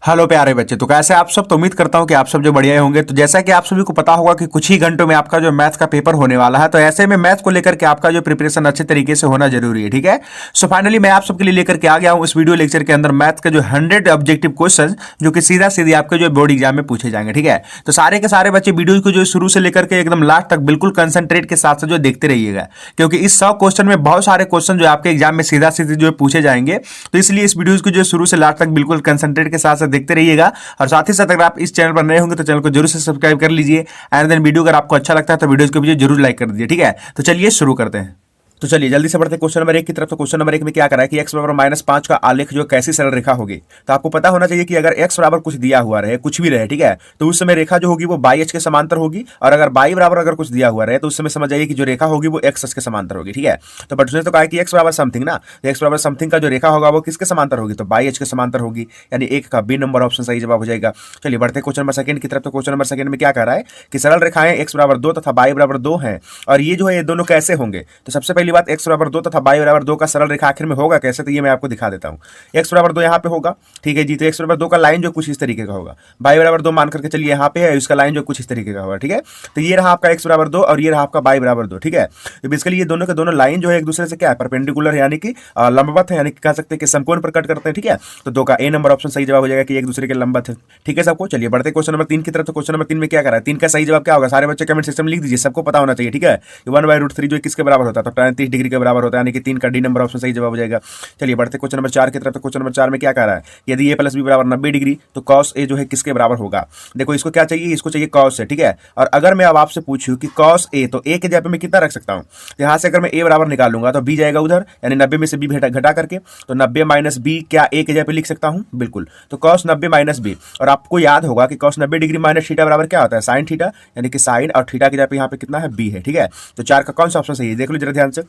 Hello प्यारे बच्चे, तो कैसे आप सब। तो उम्मीद करता हूं कि आप सब जो बढ़िया होंगे। तो जैसा कि आप सभी को पता होगा कि कुछ ही घंटों में आपका जो मैथ का पेपर होने वाला है, तो ऐसे में मैथ को लेकर के आपका जो प्रिपरेशन अच्छे तरीके से होना जरूरी है। ठीक है। सो फाइनली मैं आप सबके लिए लेकर के आ गया हूं इस वीडियो लेक्चर के अंदर मैथ के जो 100 ऑब्जेक्टिव क्वेश्चन जो कि सीधा सीधे आपके जो बोर्ड एग्जाम में पूछे जाएंगे। ठीक है। तो सारे के सारे बच्चे वीडियो को जो शुरू से लेकर के एकदम लास्ट तक बिल्कुल कंसंट्रेट के साथ जो देखते रहिएगा, क्योंकि इस 100 क्वेश्चन में बहुत सारे क्वेश्चन जो आपके एग्जाम में सीधा सीधे जो पूछे जाएंगे। तो इसलिए इस वीडियो को जो शुरू से लास्ट तक बिल्कुल कंसंट्रेट के साथ देखते रहिएगा। और साथ ही साथ अगर आप इस चैनल पर नए होंगे तो चैनल को जरूर से सब्सक्राइब कर लीजिए। एंड देन वीडियो अगर आपको अच्छा लगता है तो वीडियो को भी जरूर लाइक कर दीजिए। ठीक है। तो चलिए शुरू करते हैं। तो चलिए जल्दी से बढ़ते क्वेश्चन नंबर 1 की तरफ। तो क्वेश्चन नंबर 1 में क्या करा है कि x बराबर -5 का आलेख जो कैसी सरल रेखा होगी। तो आपको पता होना चाहिए कि अगर x बराबर कुछ दिया हुआ रहे, कुछ भी रहे, ठीक है, तो उस समय रेखा जो होगी वो y h के समांतर होगी। और अगर y बराबर अगर कुछ दिया हुआ रहे तो उस समय समझ जाइए कि जो रेखा होगी वो x के समांतर होगी। ठीक है। तो बट उसने तो कहा कि x बराबर समथिंग ना, तो x बराबर समथिंग का जो रेखा होगा वो किसके समांतर होगी, तो y h के समांतर होगी। यानी 1 का बी नंबर ऑप्शन सही जवाब हो जाएगा। चलिए बढ़ते क्वेश्चन नंबर 2 की तरफ। तो क्वेश्चन नंबर 2 में क्या कह रहा है कि सरल रेखाएं x बराबर 2 तथा y बराबर 2 हैं, और ये जो है ये दोनों कैसे होंगे। तो सबसे पहली बात, x बराबर 2 तथा y बराबर 2 का सरल रेखा आखिर में होगा कैसे, तो ये मैं आपको दिखा देता हूं। x बराबर 2 यहाँ पे होगा, ठीक है जी। तो x बराबर 2 का लाइन जो कुछ इस तरीके का होगा, y बराबर 2 मान करके चलिए यहाँ पे है, इसका लाइन जो कुछ इस तरीके का होगा। ठीक है। तो ये रहा आपका x बराबर 2 और ये रहा आपका y बराबर 2। ठीक है। तो बेसिकली ये दोनों के दोनों लाइन जो है एक दूसरे से क्या है, परपेंडिकुलर है, यानी कि लंबवत है, यानी कि कह सकते हैं कि समकोण पर कट करते हैं। ठीक है। तो 2 का ए नंबर ऑप्शन सही जवाब हो जाएगा कि एक दूसरे के लंबवत है। ठीक है सबको। चलिए बढ़ते क्वेश्चन नंबर 3 की तरफ। तो क्वेश्चन नंबर 3 में क्या करा है, 3 का सही जवाब क्या होगा, सारे बच्चे कमेंट सिस्टम लिख दीजिए, सबको पता होना चाहिए। ठीक है। 1/√3 जो किसके बराबर होता है, तो 30 डिग्री के बराबर होता है, यानी कि 3 का डी नंबर ऑप्शन सही जवाब हो जाएगा। चलिए बढ़ते क्वेश्चन नंबर 4 की तरफ। तो क्वेश्चन नंबर 4 में क्या कह रहा है, यदि a प्लस बी बराबर 90 डिग्री तो cos a जो है किसके बराबर होगा। देखो इसको क्या चाहिए, इसको चाहिए cos है। ठीक है। और अगर मैं अब आपसे पूछूं कि cos a, तो a के जगह पे मैं कितना रख सकता हूं, यहां से अगर मैं a बराबर निकालूंगा तो b जाएगा उधर, यानी 90 में से b घटा करके, तो 90 माइनस b क्या a के जगह पे लिख सकता हूं, बिल्कुल। तो cos 90 माइनस b, और आपको याद होगा कि cos 90 डिग्री माइनस थीटा बराबर क्या होता है, साइन थीटा, यानी कि साइन और थीटा की जगह पे यहाँ पे कितना है, b है। ठीक है। तो 4 का कौन सा ऑप्शन सही है, देख लो जरा ध्यान से।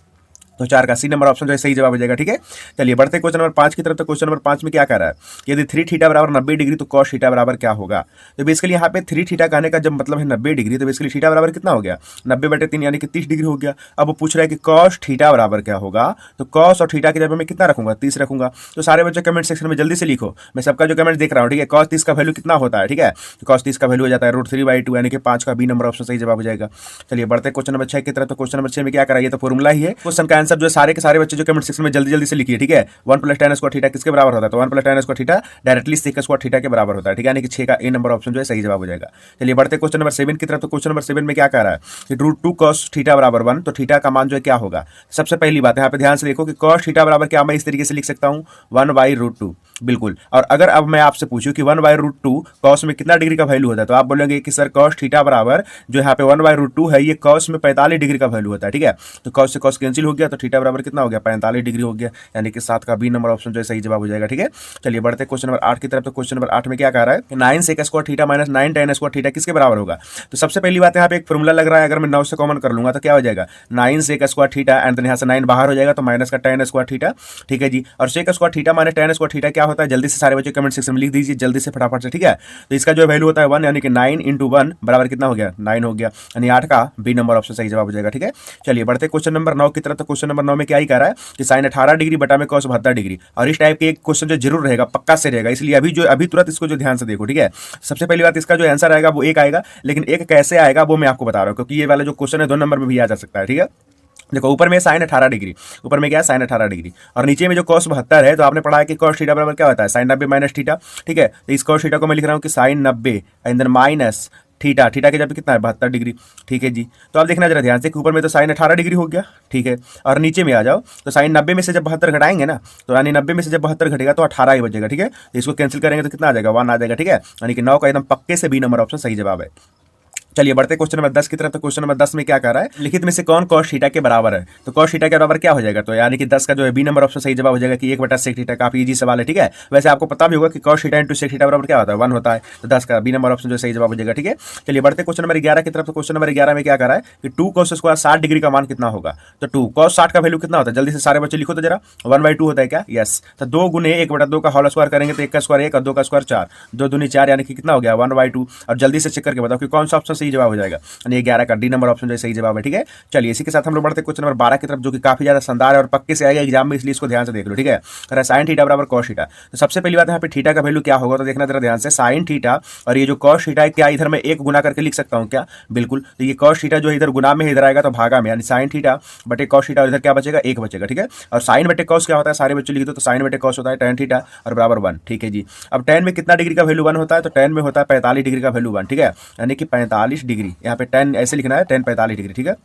तो 4 का सी नंबर ऑप्शन जो है सही जवाब हो जाएगा। ठीक है। चलिए बढ़ते क्वेश्चन नंबर 5 की तरफ। तो क्वेश्चन नंबर 5 में क्या कह रहा है, यदि 3 थीटा बराबर 90 डिग्री तो cos थीटा बराबर क्या होगा। तो बेसिकली यहाँ पे 3 थीटा कहने का जब मतलब है 90 डिग्री, तो बेसिकली थीटा बराबर कितना हो गया, 90/3 यानी कि 30 डिग्री हो गया। अब वो पूछ रहा है कि cos थीटा बराबर क्या होगा, तो cos और थीटा की जगह मैं कितना रखूंगा, 30 रखूंगा। तो सारे बच्चे कमेंट सेक्शन में जल्दी से लिखो, मैं सबका जो कमेंट देख रहा हूँ। ठीक है। cos 30 का वैल्यू कितना होता है, ठीक है, तो cos 30 का वैल्यू हो जाता है √3/2, यानी कि 5 का बी नंबर ऑप्शन सही जवाब हो जाएगा। चलिए बढ़ते क्वेश्चन नंबर 6 की तरफ। तो क्वेश्चन नंबर 6 में क्या करा, ये तो फॉर्मूला ही है। क्वेश्चन का आंसर जो सारे के सारे बच्चे जो कमेंट सेक्शन में जल्दी जल्दी से लिखिए। ठीक है। 1 + tan स्क्वायर थीटा किसके बराबर होता है, तो 1 + tan square theta directly sec square theta के बराबर होता है। ठीक है। यानी कि 6 का ए नंबर ऑप्शन जो है सही जवाब हो जाएगा। चलिए बढ़ते क्वेश्चन नंबर 7 की तरफ। तो क्वेश्चन नंबर 7 में क्या कह रहा है कि √2 cos थीटा बराबर 1, तो थीटा का मान जो है क्या होगा। सबसे पहली बात यहाँ पे ध्यान से देखो कि cos थीटा बराबर क्या, मैं इस तरीके से लिख सकता हूँ 1/√2, बिल्कुल। और अगर अब मैं आपसे पूछूं कि 1/√2 cos में कितना डिग्री का वैल्यू होता है, तो आप बोलेंगे कि सर cos थीटा बराबर जो यहाँ पे 1/√2 है, ये cos में 45 डिग्री का वैल्यू होता है। ठीक है। तो cos से cos कैंसिल हो गया, तो थीटा बराबर कितना हो गया, 45 डिग्री हो गया, यानी कि 7 का बी नंबर ऑप्शन जो है सही जवाब हो जाएगा। ठीक है। चलिए बढ़ते क्वेश्चन नंबर 8 की तरफ। तो क्वेश्चन नंबर 8 में क्या कह रहा है कि 9 sec square theta minus 9 tan square theta किसके बराबर होगा। तो सबसे पहली बात यहाँ पे एक फॉर्मूला लग रहा है, अगर मैं 9 से कॉमन कर लूंगा तो क्या हो जाएगा, 9 sec स्क्वायर थीटा, एंड यहाँ से 9 बाहर हो जाएगा तो माइनस का tan स्क्वायर थीटा। ठीक है जी। और sec square theta minus tan square theta क्या होता है, जल्दी से सारे बच्चे कमेंट सेक्शन में लिख दीजिए जल्दी से फटाफट से। ठीक है। तो इसका जो वैल्यू होता है 1, यानी कि 9 × 1 बराबर कितना हो गया, 9 हो गया, यानी 8 का बी नंबर ऑप्शन सही जवाब हो जाएगा। ठीक है। चलिए बढ़ते क्वेश्चन नंबर 9 की तरफ। तो क्वेश्चन नंबर 9 में क्या ही कह रहा है कि साइन 18 डिग्री बटा में cos 72 डिग्री, और इस टाइप के एक क्वेश्चन जो जरूर रहेगा, पक्का से रहेगा, इसलिए अभी तुरंत इसको जो ध्यान से देखो। ठीक है। सबसे पहली बात, इसका जो आंसर आएगा वो एक आएगा, लेकिन एक कैसे आएगा वो मैं आपको बता रहा हूँ, क्योंकि ये वाला जो क्वेश्चन है 2 नंबर में भी आ जा सकता है। ठीक है। देखो ऊपर में साइन 18 डिग्री, ऊपर में क्या है साइन 18 डिग्री, और नीचे में जो cos 72 है, तो आपने पढ़ा है कि cos थीटा बराबर क्या होता है, साइन 90 माइनस थीटा। ठीक है। तो इस cos थीटा को मैं लिख रहा हूँ कि sine 90 and then minus theta, theta के जब कितना है 72 डिग्री। ठीक है जी। तो आप देखना जरा ध्यान से कि ऊपर में तो साइन 18 डिग्री हो गया, ठीक है, और नीचे में आ जाओ तो साइन 90 में से जब 72 घटाएंगे ना, तो यानी 90 में से जब 72 घटेगा तो 18 ही बचेगा। ठीक है। तो इसको कैंसिल करेंगे तो कितना आ जाएगा, 1 आ जाएगा। ठीक है। यानी कि 9 का एकदम पक्के से बी नंबर ऑप्शन सही जवाब है। चलिए बढ़ते क्वेश्चन नंबर 10 की तरफ। तो क्वेश्चन नंबर 10 में क्या कह रहा है, लिखित में से कौन cos थीटा के बराबर है। तो cos थीटा के बराबर क्या हो जाएगा, तो यानी कि 10 का जो है बी नंबर ऑप्शन सही जवाब हो जाएगा कि 1/sec थीटा। काफी इजी सवाल है। ठीक है। वैसे आपको पता भी होगा कि cos थीटा × sec थीटा बराबर क्या होता है, 1 होता है, तो 10 का बी नंबर ऑप्शन जो सही जवाब हो जाएगा। ठीक है। चलिए बढ़ते क्वेश्चन नंबर 11 की तरफ। तो क्वेश्चन नंबर 11 में क्या कह रहा है कि 2 cos स्क्वायर 60 डिग्री का मान कितना होगा। तो 2 cos 60 का वैल्यू कितना होता है, जल्दी से सारे बच्चे लिखो तो जरा, 1/2 होता है क्या, यस। तो 2 × 1/2 का होल स्क्वायर करेंगे तो 1 का स्क्वायर 1 और 2 का स्क्वायर 4, 2 दूनी 4, यानी कि कितना हो गया 1/2। और जल्दी से चेक करके बताओ कि कौन सा ऑप्शन सही जवाब हो जाएगा, यानी 11 का डी नंबर ऑप्शन जो है सही जवाब है। ठीक है, चलिए इसी के साथ हम लोग बढ़ते क्वेश्चन नंबर 12 की तरफ, जो कि काफी ज्यादा शानदार है और पक्के से आएगा एग्जाम में, इसलिए इसको ध्यान से देख लो। ठीक है, अगर साइन थीटा बराबर कॉस थीटा, तो सबसे पहली बात यहाँ पे थीटा का वैल्यू क्या होगा, तो देखना जरा ध्यान से, साइन थीटा और ये जो कॉस थीटा है, क्या इधर मैं एक गुना करके लिख सकता हूँ क्या? बिल्कुल, तो ये कॉस थीटा जो है इधर गुना में, इधर आएगा तो भागा में, यानी साइन थीटा बटे कॉस थीटा, और इधर क्या बचेगा? एक बचेगा। ठीक है, और साइन बटे कॉस क्या होता है, सारे बच्चे लिख दो, तो साइन बटे कॉस होता है tan थीटा और बराबर 1। ठीक है जी, अब tan में कितना डिग्री का वैल्यू 1 होता है, तो tan में होता है 45 डिग्री का वैल्यू 1। ठीक है, यानी कि 45 डिग्री, यहाँ पे tan ऐसे लिखना है, tan 45 डिग्री। ठीक है,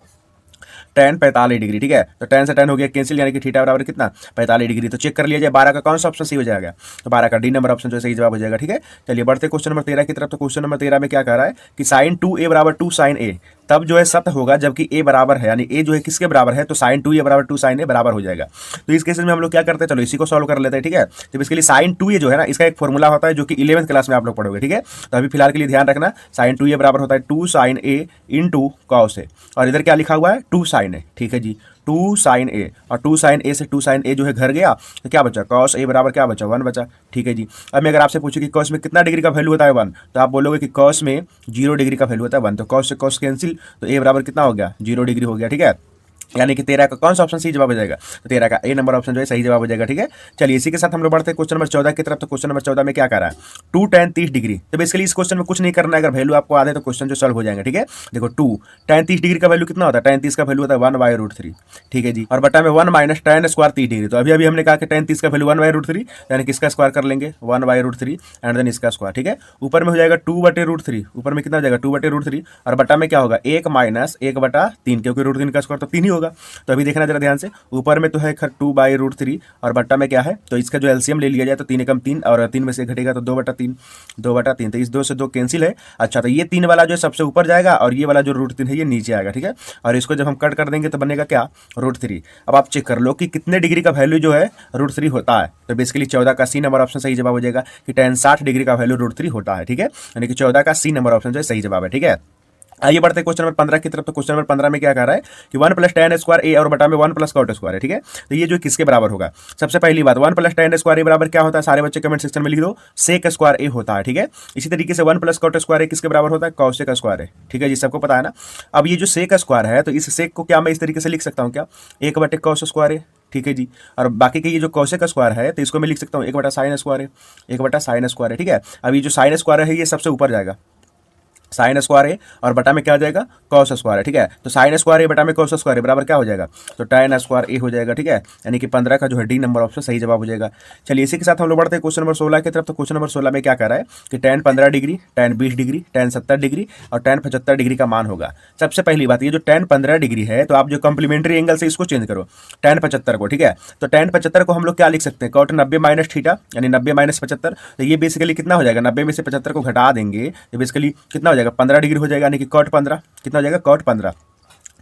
tan 45 डिग्री। ठीक है, तो tan से tan हो गया कैंसिल, यानी कि थीटा बराबर कितना? 45 डिग्री। तो चेक कर लिया जाए 12 का कौन सा ऑप्शन सही हो जाएगा, तो 12 का डी नंबर ऑप्शन जो सही जवाब हो जाएगा। ठीक है, चलिए बढ़ते क्वेश्चन नंबर 13 की तरफ। तो क्वेश्चन नंबर 13 में क्या कह रहा है कि साइन 2a बराबर 2 साइन ए तब जो है सत्य होगा जबकि a बराबर है, यानी a जो है किसके बराबर है, तो साइन 2a बराबर 2 साइन ए बराबर हो जाएगा। तो इस केस में हम लोग क्या करते हैं, चलो इसी को सॉल्व कर लेते हैं। ठीक है, तो इसके लिए साइन 2a जो है ना, इसका एक फॉर्मूला होता है जो कि 11th क्लास में आप लोग पढ़ोगे। ठीक है, तो अभी फिलहाल के लिए ध्यान रखना, साइन 2a बराबर होता है 2 sign A into cos A, और इधर क्या लिखा हुआ है, 2 साइन ए। ठीक है जी, 2 साइन ए, और 2 साइन ए से 2 साइन ए जो है घर गया, तो क्या बचा, कॉस ए बराबर क्या बचा, 1 बचा। ठीक है जी, अब मैं अगर आपसे पूछूं कि कॉस में कितना डिग्री का वैल्यू होता है 1, तो आप बोलोगे कि कॉस में 0 डिग्री का वैल्यू होता है 1, तो कॉस से कॉस कैंसिल, तो ए बराबर कितना हो गया, 0 डिग्री हो गया। ठीक है, यानी कि 13 का कौन सा ऑप्शन सही जवाब हो जाएगा, तो 13 का ए नंबर ऑप्शन जो है सही जवाब हो जाएगा। ठीक है, चलिए इसी के साथ हम लोग बढ़ते हैं क्वेश्चन नंबर 14 की तरफ। तो क्वेश्चन नंबर 14 में क्या कर रहा है, 2 tan 30 डिग्री। तो बेसिकली इस क्वेश्चन में कुछ नहीं करना है, अगर वैल्यू आपको आते तो क्वेश्चन जो सॉल्व हो जाएंगे। ठीक है, देखो 2 tan 30 डिग्री का वैल्यू कितना होता है, tan 30 का वैल्यू होता है 1/√3। ठीक है जी, और बटा में 1 माइनस tan स्क्वायर 30 डिग्री। तो अभी अभी हमने कहा कि tan 30 का वैल्यू 1/√3, यानी कि इसका स्क्वायर कर लेंगे 1/√3 एंड देन इसका स्क्वायर। ठीक है, ऊपर में हो जाएगा 2/√3, ऊपर में कितना हो जाएगा 2/√3, और बटा में क्या होगा 1 माइनस 1/3, क्योंकि √3 का स्क्वायर तो 3 ही होगा। तो अभी देखना जरा ध्यान से, ऊपर में तो है 2/√3 और बट्टा में क्या है, तो इसका जो एलसीएम ले लिया जाए तो 3 एकम 3, और 3 में से घटेगा तो 2/3, 2/3, तो इस 2 से 2 कैंसिल है। अच्छा, तो ये 3 वाला जो सबसे ऊपर जाएगा और ये वाला जो √3 है ये नीचे आएगा। ठीक है, और इसको जब हम कट कर देंगे तो बनेगा क्या, √3। अब आप चेक कर लो कि कितने डिग्री का वैल्यू जो है √3 होता है, तो बेसिकली 14 का सी नंबर ऑप्शन सही जवाब हो जाएगा कि tan 60 डिग्री का वैल्यू √3 होता है। ठीक है, यानी कि 14 का सी नंबर ऑप्शन जो है सही जवाब है। ठीक है, आइए बढ़ते क्वेश्चन नंबर 15 की तरफ। तो क्वेश्चन नंबर 15 में क्या कह रहा है कि 1 + tan स्क्वायर ए और बटा में 1 + cot स्क्वायर है। ठीक है, तो ये जो किसके बराबर होगा, सबसे पहली बात 1 + tan स्क्वायर ए बराबर क्या होता है, सारे बच्चे कमेंट सेक्शन में लिख दो, सेक स्क्वायर ए होता है। ठीक है, इसी तरीके से 1 + cot स्क्वायर ए किसके बराबर होता है, कॉसेक स्क्वायर ए। ठीक है जी, सबको पता है ना। अब ये जो सेक स्क्वायर है, तो इस सेक को क्या मैं इस तरीके से लिख सकता हूँ क्या, 1/cos स्क्वायर ए। ठीक है जी, और बाकी के ये जो कॉसेक स्क्वायर है, तो इसको मैं लिख सकता हूँ 1/sin स्क्वायर है, 1/sin स्क्वायर है। ठीक है, अब ये जो साइन स्क्वायर है ये सबसे ऊपर जाएगा, साइन स्क्वायर है, और बटा में क्या हो जाएगा, कॉस स्क्वायर है। ठीक है, तो साइन स्क्वायर है बटा में कॉस स्क्वायर है बराबर क्या हो जाएगा, तो tan स्क्वायर ए हो जाएगा। ठीक है, यानी कि 15 का जो है डी नंबर ऑप्शन सही जवाब हो जाएगा। चलिए इसी के साथ हम लोग बढ़ते हैं क्वेश्चन नंबर 16 की तरफ। तो क्वेश्चन नंबर 16 में क्या कह रहा है कि tan 15 degree, tan 20 degree, tan 70 degree और tan 75 डिग्री का मान होगा। सबसे पहली बात, ये जो tan 15 डिग्री है, तो आप जो कॉम्प्लीमेंट्री एंगल से इसको चेंज करो, tan 75 को। ठीक है, तो tan 75 को हम लोग क्या लिख सकते हैं, cot 90 माइनस थीटा, यानी 90 माइनस 75। तो ये बेसिकली कितना हो जाएगा, 90 में से 75 को घटा देंगे तो बेसिकली कितना हो जाएगा, 15 डिग्री हो जाएगा, यानी कि cot 15 कितना हो जाएगा, cot 15।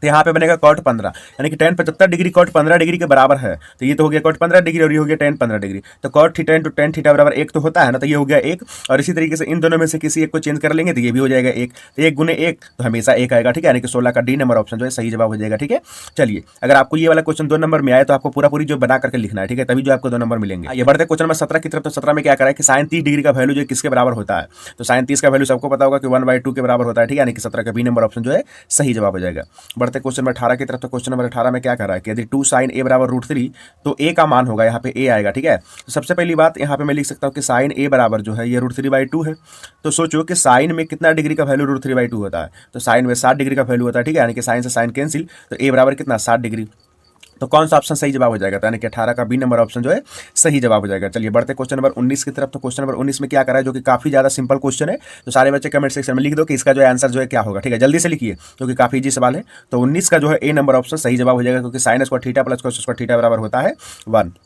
तो यहाँ पे बनेगा cot 15, यानी कि tan 75 डिग्री cot 15 डिग्री के बराबर है। तो ये तो हो गया cot 15 डिग्री और ये हो गया tan 15 डिग्री। तो cot theta into tan theta बराबर 1 तो होता है ना, तो ये हो गया 1, और इसी तरीके से इन दोनों में से किसी एक को चेंज कर लेंगे तो ये भी हो जाएगा 1, तो 1 गुने 1 तो हमेशा 1 आएगा। ठीक है, यानी कि 16 का डी नंबर ऑप्शन जो है सही जवाब हो जाएगा। ठीक है, चलिए अगर आपको ये वाला क्वेश्चन 2 नंबर में आए तो आपको पूरा पूरी जो बना करके लिखना है। ठीक है, तभी जो आपको 2 नंबर मिलेंगे। ये बढ़ते क्वेश्चन नंबर 17 की तरफ। तो 17 में क्या करा है कि साइन 30 डिग्री का वैल्यू जो किसके बराबर होता है, तो साइन 30 का वैल्यू सबको पता होगा कि 1/2 के बराबर होता है। ठीक है, यानी कि 17 का बी नंबर ऑप्शन जो है सही जवाब हो जाएगा। बढ़ते क्वेश्चन नंबर 18 की तरफ। तो क्वेश्चन नंबर 18 में क्या कर रहा है कि यदि 2 sin a बराबर √3 तो a का मान होगा, यहाँ पे a आएगा। ठीक है, तो सबसे पहली बात यहाँ पे मैं लिख सकता हूँ कि sin a बराबर जो है ये √3/2 है। तो सोचो कि sin में कितना डिग्री का वैल्यू √3/2 होता है, तो sin में 60 डिग्री का वैल्यू होता है। ठीक है, यानी कि sin से sin कैंसिल, तो a बराबर कितना 60 डिग्री। तो कौन सा ऑप्शन सही जवाब हो जाएगा, तो यानी कि 18 का बी नंबर ऑप्शन जो है सही जवाब हो जाएगा। चलिए बढ़ते क्वेश्चन नंबर 19 की तरफ। तो क्वेश्चन नंबर 19 में क्या करा है, जो कि काफी ज्यादा सिंपल क्वेश्चन है, तो सारे बच्चे कमेंट सेक्शन में लिख दो कि इसका जो आंसर जो है क्या होगा। ठीक है, जल्दी से लिखिए क्योंकि काफी इजी सवाल है। तो 19 का जो है ए नंबर ऑप्शन सही जवाब हो जाएगा, क्योंकि sine square theta plus cos square theta बराबर होता है 1।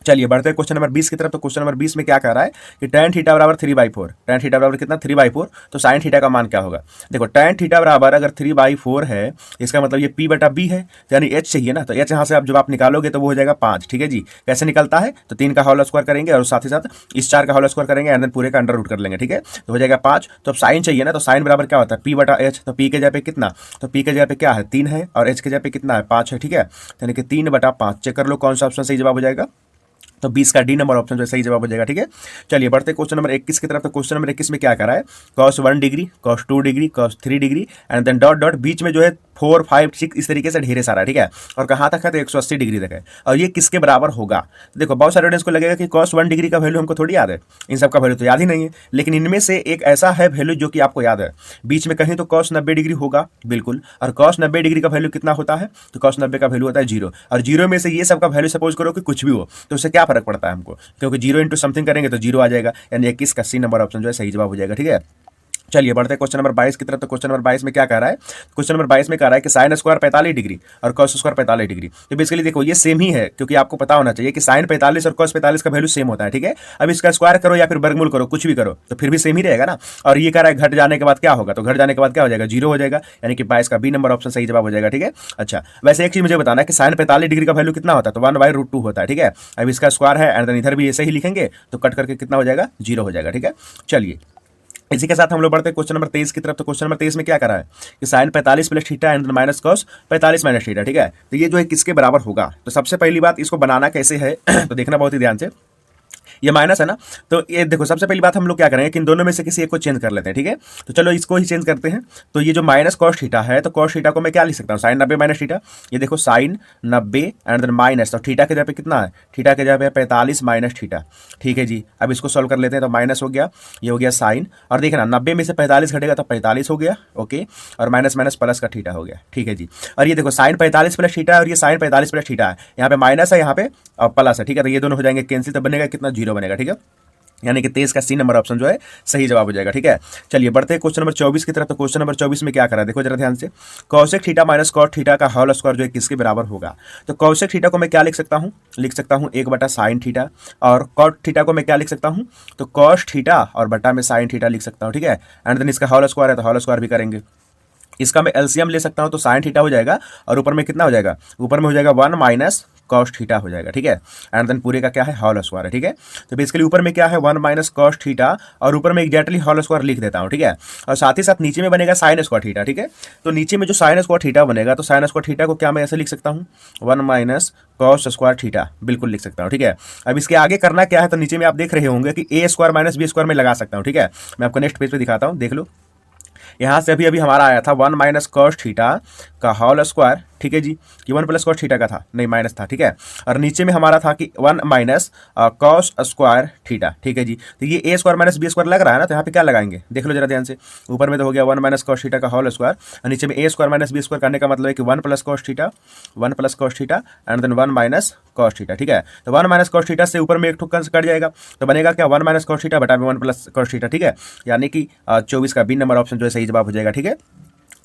चलिए बढ़ते हैं क्वेश्चन नंबर 20 की तरफ। तो क्वेश्चन नंबर 20 में क्या कह रहा है कि tan थीटा बराबर 3/4, tan थीटा बराबर कितना 3/4, तो sin थीटा का मान क्या होगा। देखो tan थीटा बराबर अगर 3/4 है, इसका मतलब ये p/b है, यानी h चाहिए ना, तो h यहाँ से जब आप निकालोगे तो वो हो जाएगा 5। ठीक है जी, कैसे निकलता है, तो 3 का होल स्क्वायर करेंगे और साथ ही साथ इस 4 का होल स्क्वायर करेंगे एंड देन पूरे का अंडर रूट कर लेंगे। ठीक है, तो हो जाएगा 5। तो अब साइन चाहिए ना, तो साइन बराबर क्या होता है p/h, तो p के जगह पे कितना, तो p के जगह पे क्या है 3 है और h के जगह पे कितना है 5 है। ठीक है, यानी कि 3/5। चेक कर लो कौन सा ऑप्शन सही जवाब हो जाएगा, तो 20 का डी नंबर ऑप्शन जो सही जवाब हो जाएगा। ठीक है, चलिए बढ़ते क्वेश्चन नंबर 21 की तरफ। तो क्वेश्चन नंबर 21 में क्या करा है, cos 1 degree, cos 2 degree, cos 3 degree and then dot dot, बीच में जो है 4 5 6 इस तरीके से ढेरे सारा। ठीक है, और कहाँ तक है तो 180 डिग्री तक है, और ये किसके बराबर होगा। देखो बहुत सारे ऑडियंस को लगेगा कि cos 1 डिग्री का वैल्यू हमको थोड़ी याद है, इन सब का वैल्यू तो याद ही नहीं है, लेकिन इनमें से एक ऐसा है वैल्यू जो कि आपको याद है। बीच में कहीं तो cos 90 डिग्री होगा बिल्कुल, और cos 90 डिग्री का वैल्यू कितना होता है, तो cos 90 का वैल्यू होता है 0, और 0 में से ये सब का वैल्यू सपोज करो कि कुछ भी हो, तो उससे क्या फर्क पड़ता है हमको, क्योंकि 0 इंटू समथिंग करेंगे तो 0 आ जाएगा, यानी 21 का सी नंबर ऑप्शन जो है सही जवाब हो जाएगा। ठीक है, चलिए बढ़ते हैं क्वेश्चन नंबर 22 की तरफ। तो क्वेश्चन नंबर 22 में क्या कह रहा है, क्वेश्चन नंबर 22 में कह रहा है कि साइन स्क्वायर 45 डिग्री और कॉस स्क्वायर 45 डिग्री। तो बेसिकली देखो ये सेम ही है, क्योंकि आपको पता होना चाहिए कि साइन 45 और कॉस 45 का वैल्यू सेम होता है। ठीक है, अब इसका स्क्वायर करो या फिर वर्गमूल करो, कुछ भी करो तो फिर भी सेम ही रहेगा ना। और ये कह रहा है घट जाने के बाद क्या होगा, तो घट जाने के बाद क्या हो जाएगा, 0 हो जाएगा, यानी कि 22 का बी नंबर ऑप्शन सही जवाब हो जाएगा। ठीक है, अच्छा वैसे एक चीज मुझे बताना है कि साइन 45 डिग्री का वैल्यू कितना होता है, तो 1/√2 होता है। ठीक है, अब इसका स्क्वायर है एंड देन इधर भी ऐसे ही लिखेंगे तो कट करके कितना हो जाएगा, 0 हो जाएगा। ठीक है, चलिए इसी के साथ हम लोग बढ़ते हैं क्वेश्चन नंबर 23 की तरफ। तो क्वेश्चन नंबर 23 में क्या करा है कि sine 45 plus theta and minus cos 45 minus theta. ठीक है, तो ये जो है किसके बराबर होगा। तो सबसे पहली बात इसको बनाना कैसे है तो देखना बहुत ही ध्यान से, ये माइनस है ना, तो ये देखो सबसे पहली बात हम लोग क्या करेंगे कि इन दोनों में से किसी एक को चेंज कर लेते हैं। ठीक है, तो चलो इसको ही चेंज करते हैं। तो ये जो माइनस कॉस थीटा है, तो कॉस थीटा को मैं क्या लिख सकता हूँ, साइन 90 माइनस थीटा। ये देखो साइन 90 एंड देन माइनस, तो थीटा के जगह पे कितना है, थीटा के जगह पे 45 माइनस थीटा। ठीक है जी, अब इसको सॉल्व कर लेते हैं। तो माइनस हो गया, ये हो गया साइन, और देखना 90 में से 45 घटेगा तो 45 हो गया, ओके, और माइनस माइनस प्लस का थीटा हो गया। ठीक है जी, और ये देखो साइन 45 प्लस थीटा है और ये साइन 45 प्लस थीटा है, यहाँ पे माइनस है, यहाँ पे प्लस है। ठीक है, तो ये दोनों हो जाएंगे कैंसिल, तो बनेगा कितना, 0 बनेगा। ठीक है, यानी कि 23 का सी नंबर ऑप्शन जो है सही जवाब हो जाएगा। ठीक है, चलिए बढ़ते हैं क्वेश्चन नंबर 24 की तरफ। तो क्वेश्चन नंबर 24 में क्या करा है, देखो जरा ध्यान से, cosec theta minus cot theta का होल स्क्वायर जो है किसके बराबर होगा। तो कॉसेक थीटा को मैं क्या लिख सकता हूँ, लिख सकता हूँ 1/sin थीटा, और कॉट थीटा को मैं क्या लिख सकता हूँ, तो कॉस थीटा और बटा में साइन थीटा लिख सकता हूँ। ठीक है, एंड देन इसका होल स्क्वायर है तो होल स्क्वायर भी करेंगे। इसका मैं एलसीएम ले सकता हूँ तो साइन थीटा हो जाएगा, और ऊपर में कितना हो जाएगा, ऊपर में हो जाएगा 1 माइनस कॉस थीटा हो जाएगा। ठीक है, एंड देन पूरे का क्या है, होल स्क्वायर है। ठीक है, तो बेसिकली ऊपर में क्या है 1 माइनस कॉस थीटा, और ऊपर में एग्जैक्टली होल स्क्वायर लिख देता हूँ। ठीक है, और साथ ही साथ नीचे में बनेगा साइन स्क्वायर थीटा। ठीक है, तो नीचे में जो साइन स्क्वायर थीटा बनेगा, तो साइन स्क्वायर थीटा को क्या मैं ऐसे लिख सकता हूँ, 1 माइनस कॉस स्क्वायर थीटा, बिल्कुल लिख सकता हूँ। ठीक है, अब इसके आगे करना क्या है, तो नीचे में आप देख रहे होंगे कि ए स्क्वायर माइनस बी स्क्वायर में लगा सकता हूँ। ठीक है, मैं आपको नेक्स्ट पेज पे दिखाता हूँ, देख लो। यहाँ से अभी अभी हमारा आया था 1 माइनस कॉस थीटा का होल स्क्वायर। ठीक है जी, कि 1 प्लस कॉस थीटा का था, नहीं माइनस था। ठीक है, और नीचे में हमारा था कि 1 माइनस कॉस स्क्वायर थीटा। ठीक है जी, तो ये ए स्क्वायर माइनस बी स्क्वायर लग रहा है ना, तो यहाँ पे क्या लगाएंगे, देख लो जरा ध्यान से। ऊपर में तो हो गया 1 माइनस कॉस थीटा का होल स्क्वायर, और नीचे में A square minus B square करने का मतलब है कि 1 plus cos theta, 1 plus cos theta and then 1 minus cos theta. ठीक है, तो 1 माइनस कॉस थीटा से ऊपर में एक ठुक्का कट जाएगा, तो बनेगा क्या, 1 माइनस कॉस थीटा बटा में 1 प्लस कॉस थीटा। ठीक है, यानी कि 24 का बी नंबर ऑप्शन जो है सही जवाब हो जाएगा। ठीक है,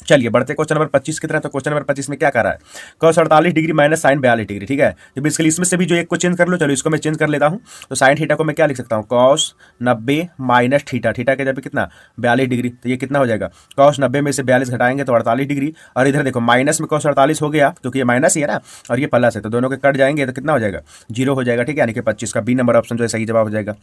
चलिए बढ़ते क्वेश्चन नंबर 25 की तरफ। तो क्वेश्चन नंबर 25 में क्या कर रहा है, cos 48 degree minus sine 42 degree. ठीक है, तो बेसिकली इसमें से भी जो एक को चेंज कर लो, चलो इसको मैं चेंज कर लेता हूं। तो साइन थीटा को मैं क्या लिख सकता हूं, cos 90 माइनस थीटा, थीटा के जगह पे कितना 42 डिग्री, तो ये कितना हो जाएगा, cos 90 में से 42 घटाएंगे तो 48 डिग्री, और इधर देखो माइनस में cos 48 हो गया क्योंकि ये माइनस ही है ना, और ये प्लस है, तो दोनों के कट जाएंगे तो कितना हो जाएगा, 0 हो जाएगा। ठीक है, यानी कि 25 का बी नंबर ऑप्शन जो है सही जवाब हो जाएगा।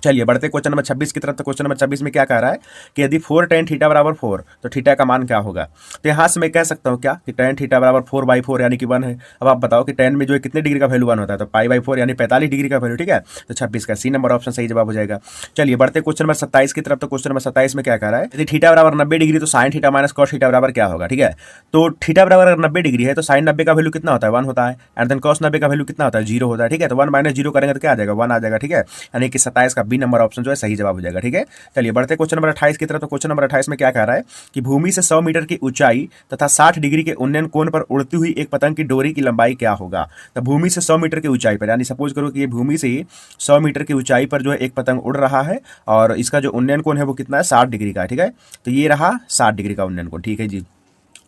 चलिए बढ़ते क्वेश्चन नंबर 26 की तरफ। तो क्वेश्चन नंबर 26 में क्या कह रहा है कि यदि 4 tan थीटा बराबर 4 तो थीटा का मान क्या होगा। तो यहाँ से मैं कह सकता हूँ क्या कि tan थीटा बराबर 4/4 यानी कि 1 है। अब आप बताओ कि tan में जो है कितने डिग्री का वैल्यू 1 होता है, तो π/4 यानी 45 डिग्री का वैल्यू। ठीक है, तो 26 का सी नंबर ऑप्शन सही जवाब हो जाएगा। चलिए बढ़ते क्वेश्चन नंबर 27 की तरफ। तो क्वेश्चन नंबर 27 में क्या कह रहा है, यदि थीटा बराबर 90 डिग्री तो sine theta minus cos theta बराबर क्या होगा। ठीक है, तो थीटा बराबर 90 डिग्री है तो साइन 90 का वैल्यू कितना होता है, 1 होता है, एंड देन कॉस 90 का वैल्यू कितना होता है, 0 होता है। ठीक है, तो 1 माइनस 0 करेंगे तो क्या आ जाएगा, 1 आ जाएगा। ठीक है, यानी कि 27 का बी नंबर ऑप्शन जो है सही जवाब हो जाएगा। ठीक है, चलिए बढ़ते क्वेश्चन नंबर 28 की तरफ। तो क्वेश्चन नंबर 28 में क्या कह रहा है कि भूमि से 100 मीटर की ऊंचाई तथा 60 डिग्री के उन्नयन कोण पर उड़ती हुई एक पतंग की डोरी की लंबाई क्या होगा। तो भूमि से 100 मीटर की ऊंचाई पर, यानी सपोज करो कि ये भूमि से 100 मीटर की ऊंचाई पर जो है एक पतंग उड़ रहा है, और इसका जो उन्नयन कोण है वो कितना है, 60 डिग्री का है। ठीक है, तो ये रहा 60 डिग्री का उन्नयन कोण। ठीक है जी,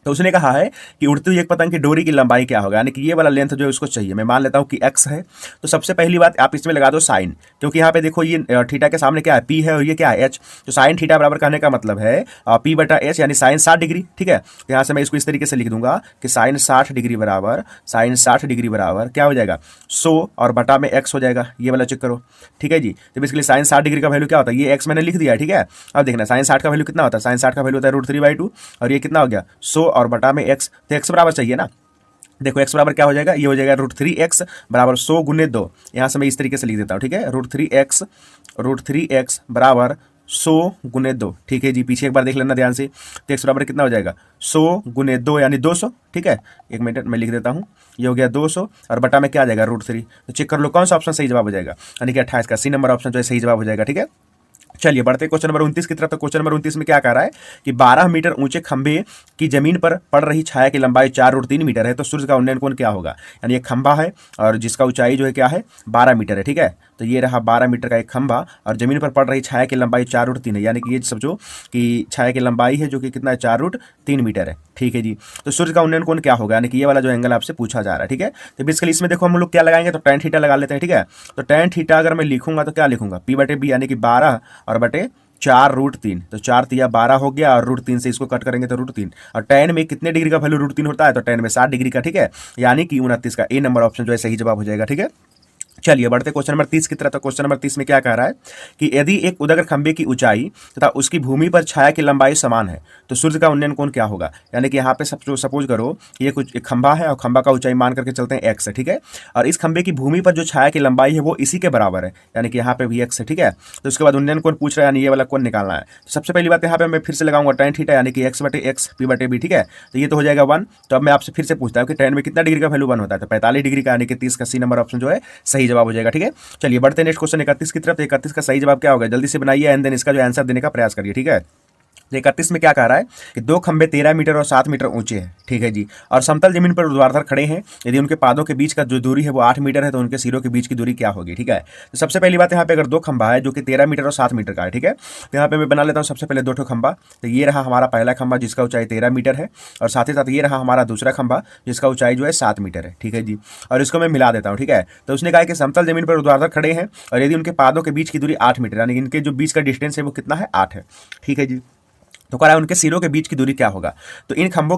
तो उसने कहा है कि उड़ती हुई एक पतंग की डोरी की लंबाई क्या होगा, यानी कि ये वाला लेंथ जो है उसको चाहिए। मैं मान लेता हूँ कि x है, तो सबसे पहली बात आप इसमें लगा दो साइन, क्योंकि यहाँ पे देखो ये थीटा के सामने क्या है, p है, और ये क्या है, h। तो साइन थीटा बराबर कहने का मतलब है p/h यानी साइन 60 डिग्री। ठीक है, तो यहाँ से मैं इसको इस तरीके से लिख दूंगा कि साइन 60 डिग्री बराबर क्या हो जाएगा, 100 और बटा में x हो जाएगा, ये वाला चेक करो। ठीक है जी, तो बेसिकली साइन 60 डिग्री का वैल्यू क्या होता है, ये x मैंने लिख दिया है। ठीक है, अब देखना साइन 60 का वैल्यू कितना होता है, साइन 60 का वैल्यू होता है √3/2, और ये कितना हो गया 100 और बटा में x, तो x बराबर चाहिए ना। देखो x बराबर क्या हो जाएगा, ये हो जाएगा √3x बराबर 100 गुने 2। यहाँ से मैं इस तरीके से लिख देता हूँ, ठीक है, √3x बराबर 100 गुने 2। ठीक है जी, पीछे एक बार देख लेना ध्यान से। तो x बराबर कितना हो जाएगा, 100 गुने 2 यानी 200। ठीक है, एक मिनट मैं लिख देता हूँ, ये हो गया 200 और बटा में क्या आ जाएगा √3। तो चेक कर लो कौन सा ऑप्शन सही जवाब हो जाएगा, यानी कि 28 का सी नंबर ऑप्शन जो है सही जवाब हो जाएगा। ठीक है, चलिए बढ़ते क्वेश्चन नंबर 29 की तरफ। तो क्वेश्चन नंबर 29 में क्या कह रहा है कि 12 मीटर ऊंचे खंभे की जमीन पर पड़ रही छाया की लंबाई 4√3 मीटर है, तो सूर्य का उन्नयन कोण क्या होगा। यानी एक खंभा है और जिसका ऊंचाई जो है क्या है 12 मीटर है। ठीक है, तो ये रहा 12 मीटर का एक खंभा और जमीन पर पड़ रही छाया की लंबाई 4√3 है, यानी कि ये समझो कि छाया की लंबाई है जो कि कितना है 4√3 मीटर है। ठीक है जी, तो सूर्य का उन्नयन कोण क्या होगा, यानी कि ये वाला जो एंगल आपसे पूछा जा रहा है। ठीक है, तो बेसिकली इसमें देखो हम लोग क्या लगाएंगे, तो tan थीटा लगा लेते हैं। ठीक है, तो tan थीटा अगर मैं लिखूंगा तो क्या लिखूंगा, p/b यानी कि 12 और बटे 4√3, तो 4 तिया 12 हो गया और √3 से इसको कट करेंगे तो √3। और tan में कितने डिग्री का वैल्यू √3 होता है, तो tan में 60 डिग्री का। ठीक है, यानी कि 29 का ए नंबर ऑप्शन जो है सही जवाब हो जाएगा। ठीक है, चलिए बढ़ते क्वेश्चन नंबर 30 की तरफ। तो क्वेश्चन नंबर 30 में क्या कह रहा है कि यदि एक उदग्र खंभे की ऊंचाई तथा उसकी भूमि पर छाया की लंबाई समान है तो सूर्य का उन्नयन कोण क्या होगा। यानी कि यहाँ पे सपोज करो कि ये कुछ एक खंभा है और खंभा का ऊंचाई मान करके चलते हैं x है। ठीक है, और इस खंभे की भूमि पर जो छाया की लंबाई है वो इसी के बराबर है, यानी कि यहाँ पे भी x है। ठीक है, तो उसके बाद उन्नयन कोण पूछ रहा है, यानी ये वाला कोण निकालना है। तो सबसे पहली बात यहाँ पे मैं फिर से लगाऊंगा tan थीटा, यानी कि x/x p/b। ठीक है, तो ये तो हो जाएगा 1। तो अब मैं आपसे फिर से पूछता हूँ कि tan में कितना डिग्री का वैल्यू 1 होता है, तो 45 डिग्री का, यानी कि 30 का सी नंबर ऑप्शन जो है सही जवाब हो जाएगा। ठीक है, चलिए बढ़ते हैं नेक्स्ट क्वेश्चन 31 की तरफ। 31 का सही जवाब क्या होगा, जल्दी से बनाइए एंड देन इसका जो आंसर देने का प्रयास करिए। ठीक है, 31 में क्या कह रहा है कि दो खंबे 13 मीटर और 7 मीटर ऊंचे हैं। ठीक है जी, और समतल जमीन पर ऊर्ध्वाधर खड़े हैं। यदि उनके पादों के बीच का जो दूरी है वो 8 मीटर है तो उनके सिरों के बीच की दूरी क्या होगी। ठीक है, तो सबसे पहली बात यहाँ पे अगर दो खंबा है जो कि 13 मीटर और 7 मीटर का है, ठीक है, तो यहाँ पे मैं बना लेता हूँ सबसे पहले दो ठो खंबा। तो ये रहा हमारा पहला खंबा जिसका ऊंचाई 13 मीटर है और साथ ही साथ ये रहा हमारा दूसरा खंबा जिसका ऊंचाई जो है 7 मीटर है। ठीक है जी, और इसको मैं मिला देता हूँ। ठीक है, तो उसने कहा कि समतल जमीन पर ऊर्ध्वाधर खड़े हैं और यदि उनके पादों के बीच की दूरी 8 मीटर, यानी इनके जो बीच का डिस्टेंस है वो कितना है 8 है। ठीक है जी, तो कह रहा है उनके सिरों के बीच की दूरी क्या होगा। तो इन खंभों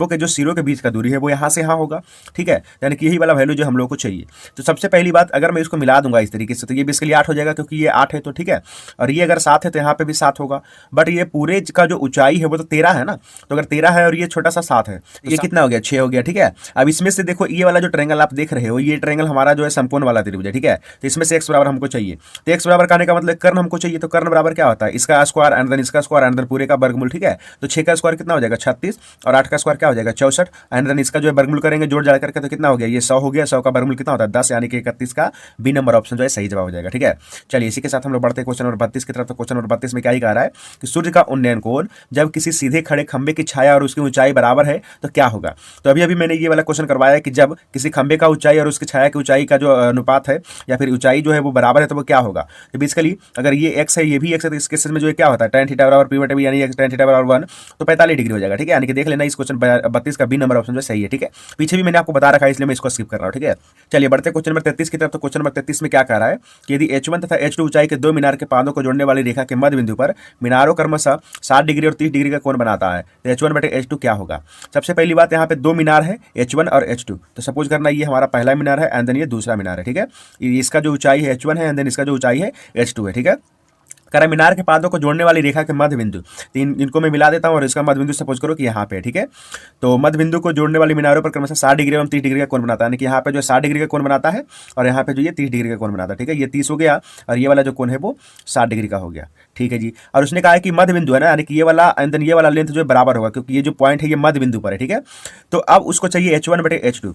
के जो सिरों के बीच का दूरी है वो यहाँ से यहाँ होगा। ठीक है, यानी कि यही वाला वैल्यू जो हम लोग को चाहिए। तो सबसे पहली बात अगर मैं इसको मिला दूंगा इस तरीके से तो ये बेसिकली 8 हो जाएगा, क्योंकि ये 8 है तो। ठीक है, और ये अगर 7 है तो यहाँ पे भी 7 होगा। बट ये पूरे का जो ऊंचाई है वो तो 13 है ना, तो अगर 13 है और ये छोटा सा 7 है तो ये कितना हो गया 6 हो गया। ठीक है, अब इसमें से देखो ये वाला जो ट्रायंगल आप देख रहे हो ये ट्रायंगल हमारा जो है समकोण वाला त्रिभुज है। ठीक है, तो इसमें से x बराबर हमको चाहिए, तो x बराबर कहने का मतलब कर्ण हमको चाहिए। तो कर्ण बराबर क्या होता है, इसका स्क्वायर एंड देन इसका स्क्वायर एंड देन पूरे का वर्गमूल। ठीक है, तो 6 का स्क्वायर कितना हो जाएगा 36 और 8 का स्क्वायर क्या हो जाएगा 64 एंड देन इसका जो है वर्गमूल करेंगे जोड़ जाड़ करके तो कितना हो गया ये 100 हो गया। 100 का वर्गमूल कितना होता है 10, यानी कि 31 का बी नंबर ऑप्शन जो है सही जवाब हो जाएगा। ठीक है, चलिए इसी के साथ हम लोग बढ़ते हैं क्वेश्चन नंबर 32 की तरफ। तो क्वेश्चन नंबर 32 में क्या ही कह रहा है कि सूर्य का उन्नयन कोण जब किसी सीधे खड़े खंबे की छाया और उसकी ऊंचाई बराबर है तो क्या होगा। तो अभी मैंने ये वाला क्वेश्चन करवाया है कि जब किसी खंबे का ऊंचाई और उसकी छाया की ऊंचाई का जो अनुपात है या फिर ऊंचाई जो है वो बराबर है तो वो क्या होगा। तो बेसिकली अगर ये एक्स है ये भी एक्स है तो इस केस में जो है क्या होता है tan थीटा बराबर p/b, यानी tan थीटा बराबर 1 तो 45 डिग्री हो जाएगा। ठीक है, यानी कि देख लेना इस क्वेश्चन 32 का बी नंबर ऑप्शन जो सही है। ठीक है, पीछे भी मैंने आपको बता रखा है इसलिए मैं इसको स्किप कर रहा हूँ। ठीक है, चलिए बढ़ते क्वेश्चन नंबर 33 की तरफ। तो क्वेश्चन नंबर 33 में क्या कह रहा है कि यदि h1 तथा h2 ऊंचाई के दो मीनार के पादों को जोड़ने वाली रेखा के मध्य बिंदु पर मीनारों क्रमशः 60 डिग्री और 30 डिग्री का कोण बनाता है तो h1/h2 क्या होगा। सबसे पहली बात यहाँ पे दो मीनार है h1 और h2, तो सपोज करना ये हमारा पहला मीनार है एंड देन ये दूसरा मीनार है। ठीक है, इसका जो ऊंचाई है h1 है एंड देन इसका जो ऊंचाई है h2 है। ठीक है, करा मीनार के पादों को जोड़ने वाली रेखा के मध्य बिंदु, तो इनको मैं मिला देता हूं और इसका मध्य बिंदु सपोज करो कि यहाँ पे। ठीक है, तो मध्य बिंदु को जोड़ने वाली मीनारों पर क्रमशः 60 डिग्री एवं 30 डिग्री का कोण बनाता है, यानी कि यहाँ पे जो 60 डिग्री का कोण बनाता है और यहाँ पे जो ये 30 डिग्री का कोण बनाता है। ठीक है, ये 30 हो गया और ये वाला जो कोण है वो 60 डिग्री का हो गया। ठीक है जी, और उसने कहा है कि मध्य बिंदु है ना, यानी कि ये वाला एंड देन ये वाला लेंथ जो है बराबर होगा, क्योंकि ये जो पॉइंट है ये मध्य बिंदु पर है। ठीक है, तो अब उसको चाहिए h1/h2,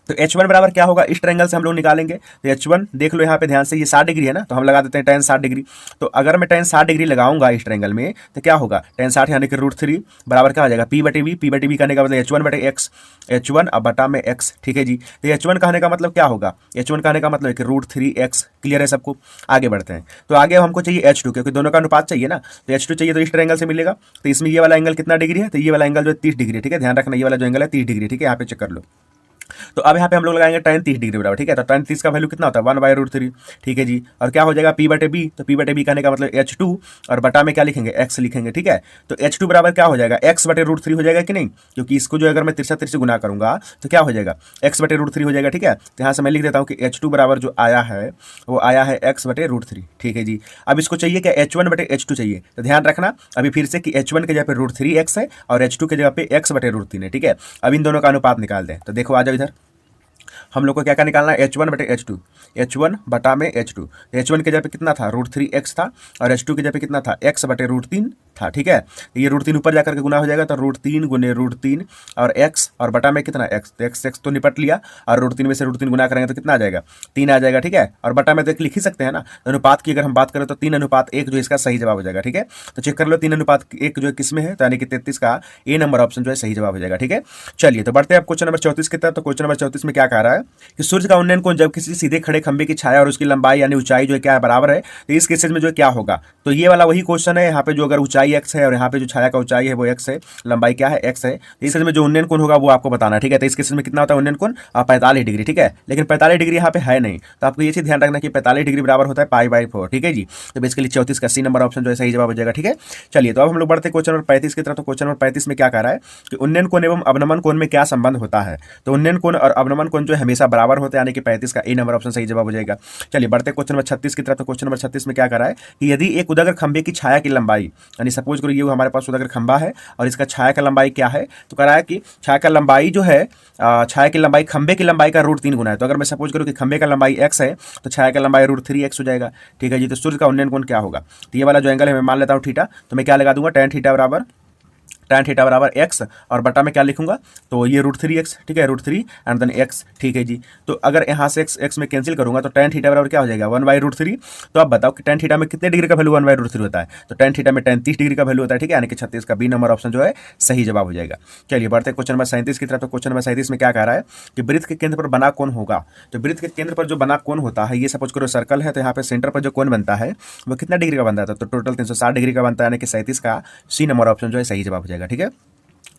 तो h1 बराबर क्या होगा इस ट्रायंगल से हम लोग निकालेंगे। तो h1 देख लो यहाँ पे ध्यान से ये 60 डिग्री है ना, तो हम लगा देते हैं tan 60 डिग्री। तो अगर मैं tan 60 डिग्री लगाऊंगा इस ट्रायंगल में तो क्या होगा tan 60 यानी कि √3 बराबर क्या हो जाएगा p/b कहने का मतलब h1/x, h1 अब बटा में x। ठीक है जी, तो h1 कहने का मतलब क्या होगा, h1 कहने का मतलब है कि √3x। क्लियर है सबको, आगे बढ़ते हैं। तो आगे हमको चाहिए h2, क्योंकि दोनों का अनुपात चाहिए ना, तो h2 चाहिए तो इस ट्रायंगल से मिलेगा। तो इसमें ये वाला एंगल कितना डिग्री है, तो ये वाला एंगल जो है 30 डिग्री। ठीक है, ध्यान रखना ये वाला जो एंगल है 30 डिग्री। ठीक है, यहाँ पे चेक कर लो। तो अब यहाँ पे हम लोग लगाएंगे tan 30 डिग्री बराबर, ठीक है। तो tan 30 का वैल्यू कितना होता है 1/√3, ठीक है जी। और क्या हो जाएगा P/B, तो P/B कहने का मतलब H2 और बटा में क्या लिखेंगे x लिखेंगे, ठीक है। तो H2 बराबर क्या हो जाएगा x/√3 हो जाएगा कि नहीं, क्योंकि इसको जो अगर मैं तिरछा तिरछे गुना करूंगा तो क्या हो जाएगा x/√3 हो जाएगा, ठीक है। तो यहाँ से मैं लिख देता हूँ कि H2 बराबर जो आया है वो आया है x/√3, ठीक है जी। अब इसको चाहिए क्या H1/H2 चाहिए, तो ध्यान रखना अभी फिर से कि H1 के जगह पे √3x है और H2 के जगह पे x/√3 है, ठीक है। अब इन दोनों का अनुपात निकाल दें, तो देखो आ जाओ इधर, हम लोग को क्या क्या निकालना है H1/H2, H1 बटा में H2। H1 के जगह पे कितना था √3x था और H2 के जगह पे कितना था x/√3 था, ठीक है। तो ये √3 ऊपर जाकर के गुना हो जाएगा, तो √3 गुने √3 और x और बटा में कितना x, तो x तो निपट लिया और √3 में से √3 गुना करेंगे तो कितना आ जाएगा 3 आ जाएगा, ठीक है। और बटा में तो लिख ही सकते हैं ना, अनुपात की अगर हम बात करें तो 3:1 जो इसका सही जवाब हो जाएगा, ठीक है। तो चेक कर लो 3:1 जो किस में है, तो यानी कि 33 का ए नंबर ऑप्शन जो है सही जवाब हो जाएगा, ठीक है। चलिए तो बढ़ते हैं अब क्वेश्चन नंबर 34 की तरफ। तो क्वेश्चन नंबर 34 में क्या कह रहा है कि सूर्य का उन्नयन कोण जब किसी सीधे खड़े खंभे की छाया और उसकी लंबाई यानी ऊंचाई जो है क्या है बराबर है, तो इस केसेस में जो है क्या होगा, तो ये वाला वही क्वेश्चन है। यहाँ पे जो अगर ऊंचाई x है और यहाँ पे जो छाया का ऊंचाई है वो x है, लंबाई क्या है x है, तो इस केस में जो उन्नयन कोण होगा वो आपको बताना है, ठीक है। तो इस केस में कितना होता है उन्नयन कोण 45 डिग्री, ठीक है। लेकिन 45 डिग्री यहाँ पे है नहीं, तो आपको ये चीज ध्यान रखना कि 45 डिग्री बराबर होता है π/4, ठीक है जी। तो बेसिकली 34 का सी नंबर ऑप्शन जो है सही जवाब हो जाएगा, ठीक है। चलिए तो अब हम लोग बढ़ते हैं क्वेश्चन नंबर 35 की तरफ। तो क्वेश्चन नंबर 35 में क्या कह रहा है कि उन्नयन कोण एवं अवनमन कोण में क्या संबंध होता है, तो उन्नयन कोण और अवनमन कोण जो हमेशा बराबर होते हैं, यानी कि 35 का ए नंबर ऑप्शन सही जवाब हो जाएगा। चलिए बढ़ते हैं क्वेश्चन नंबर 36 की तरफ। तो क्वेश्चन नंबर 36 में क्या कह रहा है कि यदि एक उजागर खंभे की छाया की लंबाई, यानी सपोज करो ये हमारे पास उजागर खंभा है और इसका छाया का लंबाई क्या है, तो कह रहा है कि छाया का लंबाई जो है छाया की लंबाई खंभे की लंबाई का √3 गुना है। तो अगर मैं सपोज करूँ कि खंभे का लंबाई x है तो छाया का लंबाई √3x हो जाएगा, ठीक है जी। तो सूर्य का उन्नयन कोण क्या होगा, तो ये वाला जो एंगल है मैं मान लेता हूँ थीटा, तो मैं क्या लगा दूंगा tan थीटा बराबर x और बटा में क्या लिखूंगा, तो ये √3x, ठीक है, √3 एंड देन x, ठीक है जी। तो अगर यहाँ से x में कैंसिल करूंगा तो tan थीटा बराबर क्या हो जाएगा 1/√3। तो आप बताओ कि tan थीटा में कितने डिग्री का वैल्यू 1/√3 होता है, तो tan थीटा में tan 30 डिग्री का वैल्यू होता है, ठीक है। यानी कि 36 का बी नंबर ऑप्शन जो है सही जवाब हो जाएगा। चलिए बढ़ते क्वेश्चन नंबर 37 की तरफ। तो क्वेश्चन नंबर 37 में क्या कह रहा है कि वृत्त के केंद्र पर बना कोण होगा, तो वृत्त के केंद्र पर जो बना कोण होता है, ये सपोज करो सर्कल है, तो यहाँ पे सेंटर पर जो कोण बनता है वो कितना डिग्री का बनता है, तो टोटल 360 डिग्री का बनता है, यानी कि 37 का सी नंबर ऑप्शन जो है सही जवाब हो जाएगा, ठीक है।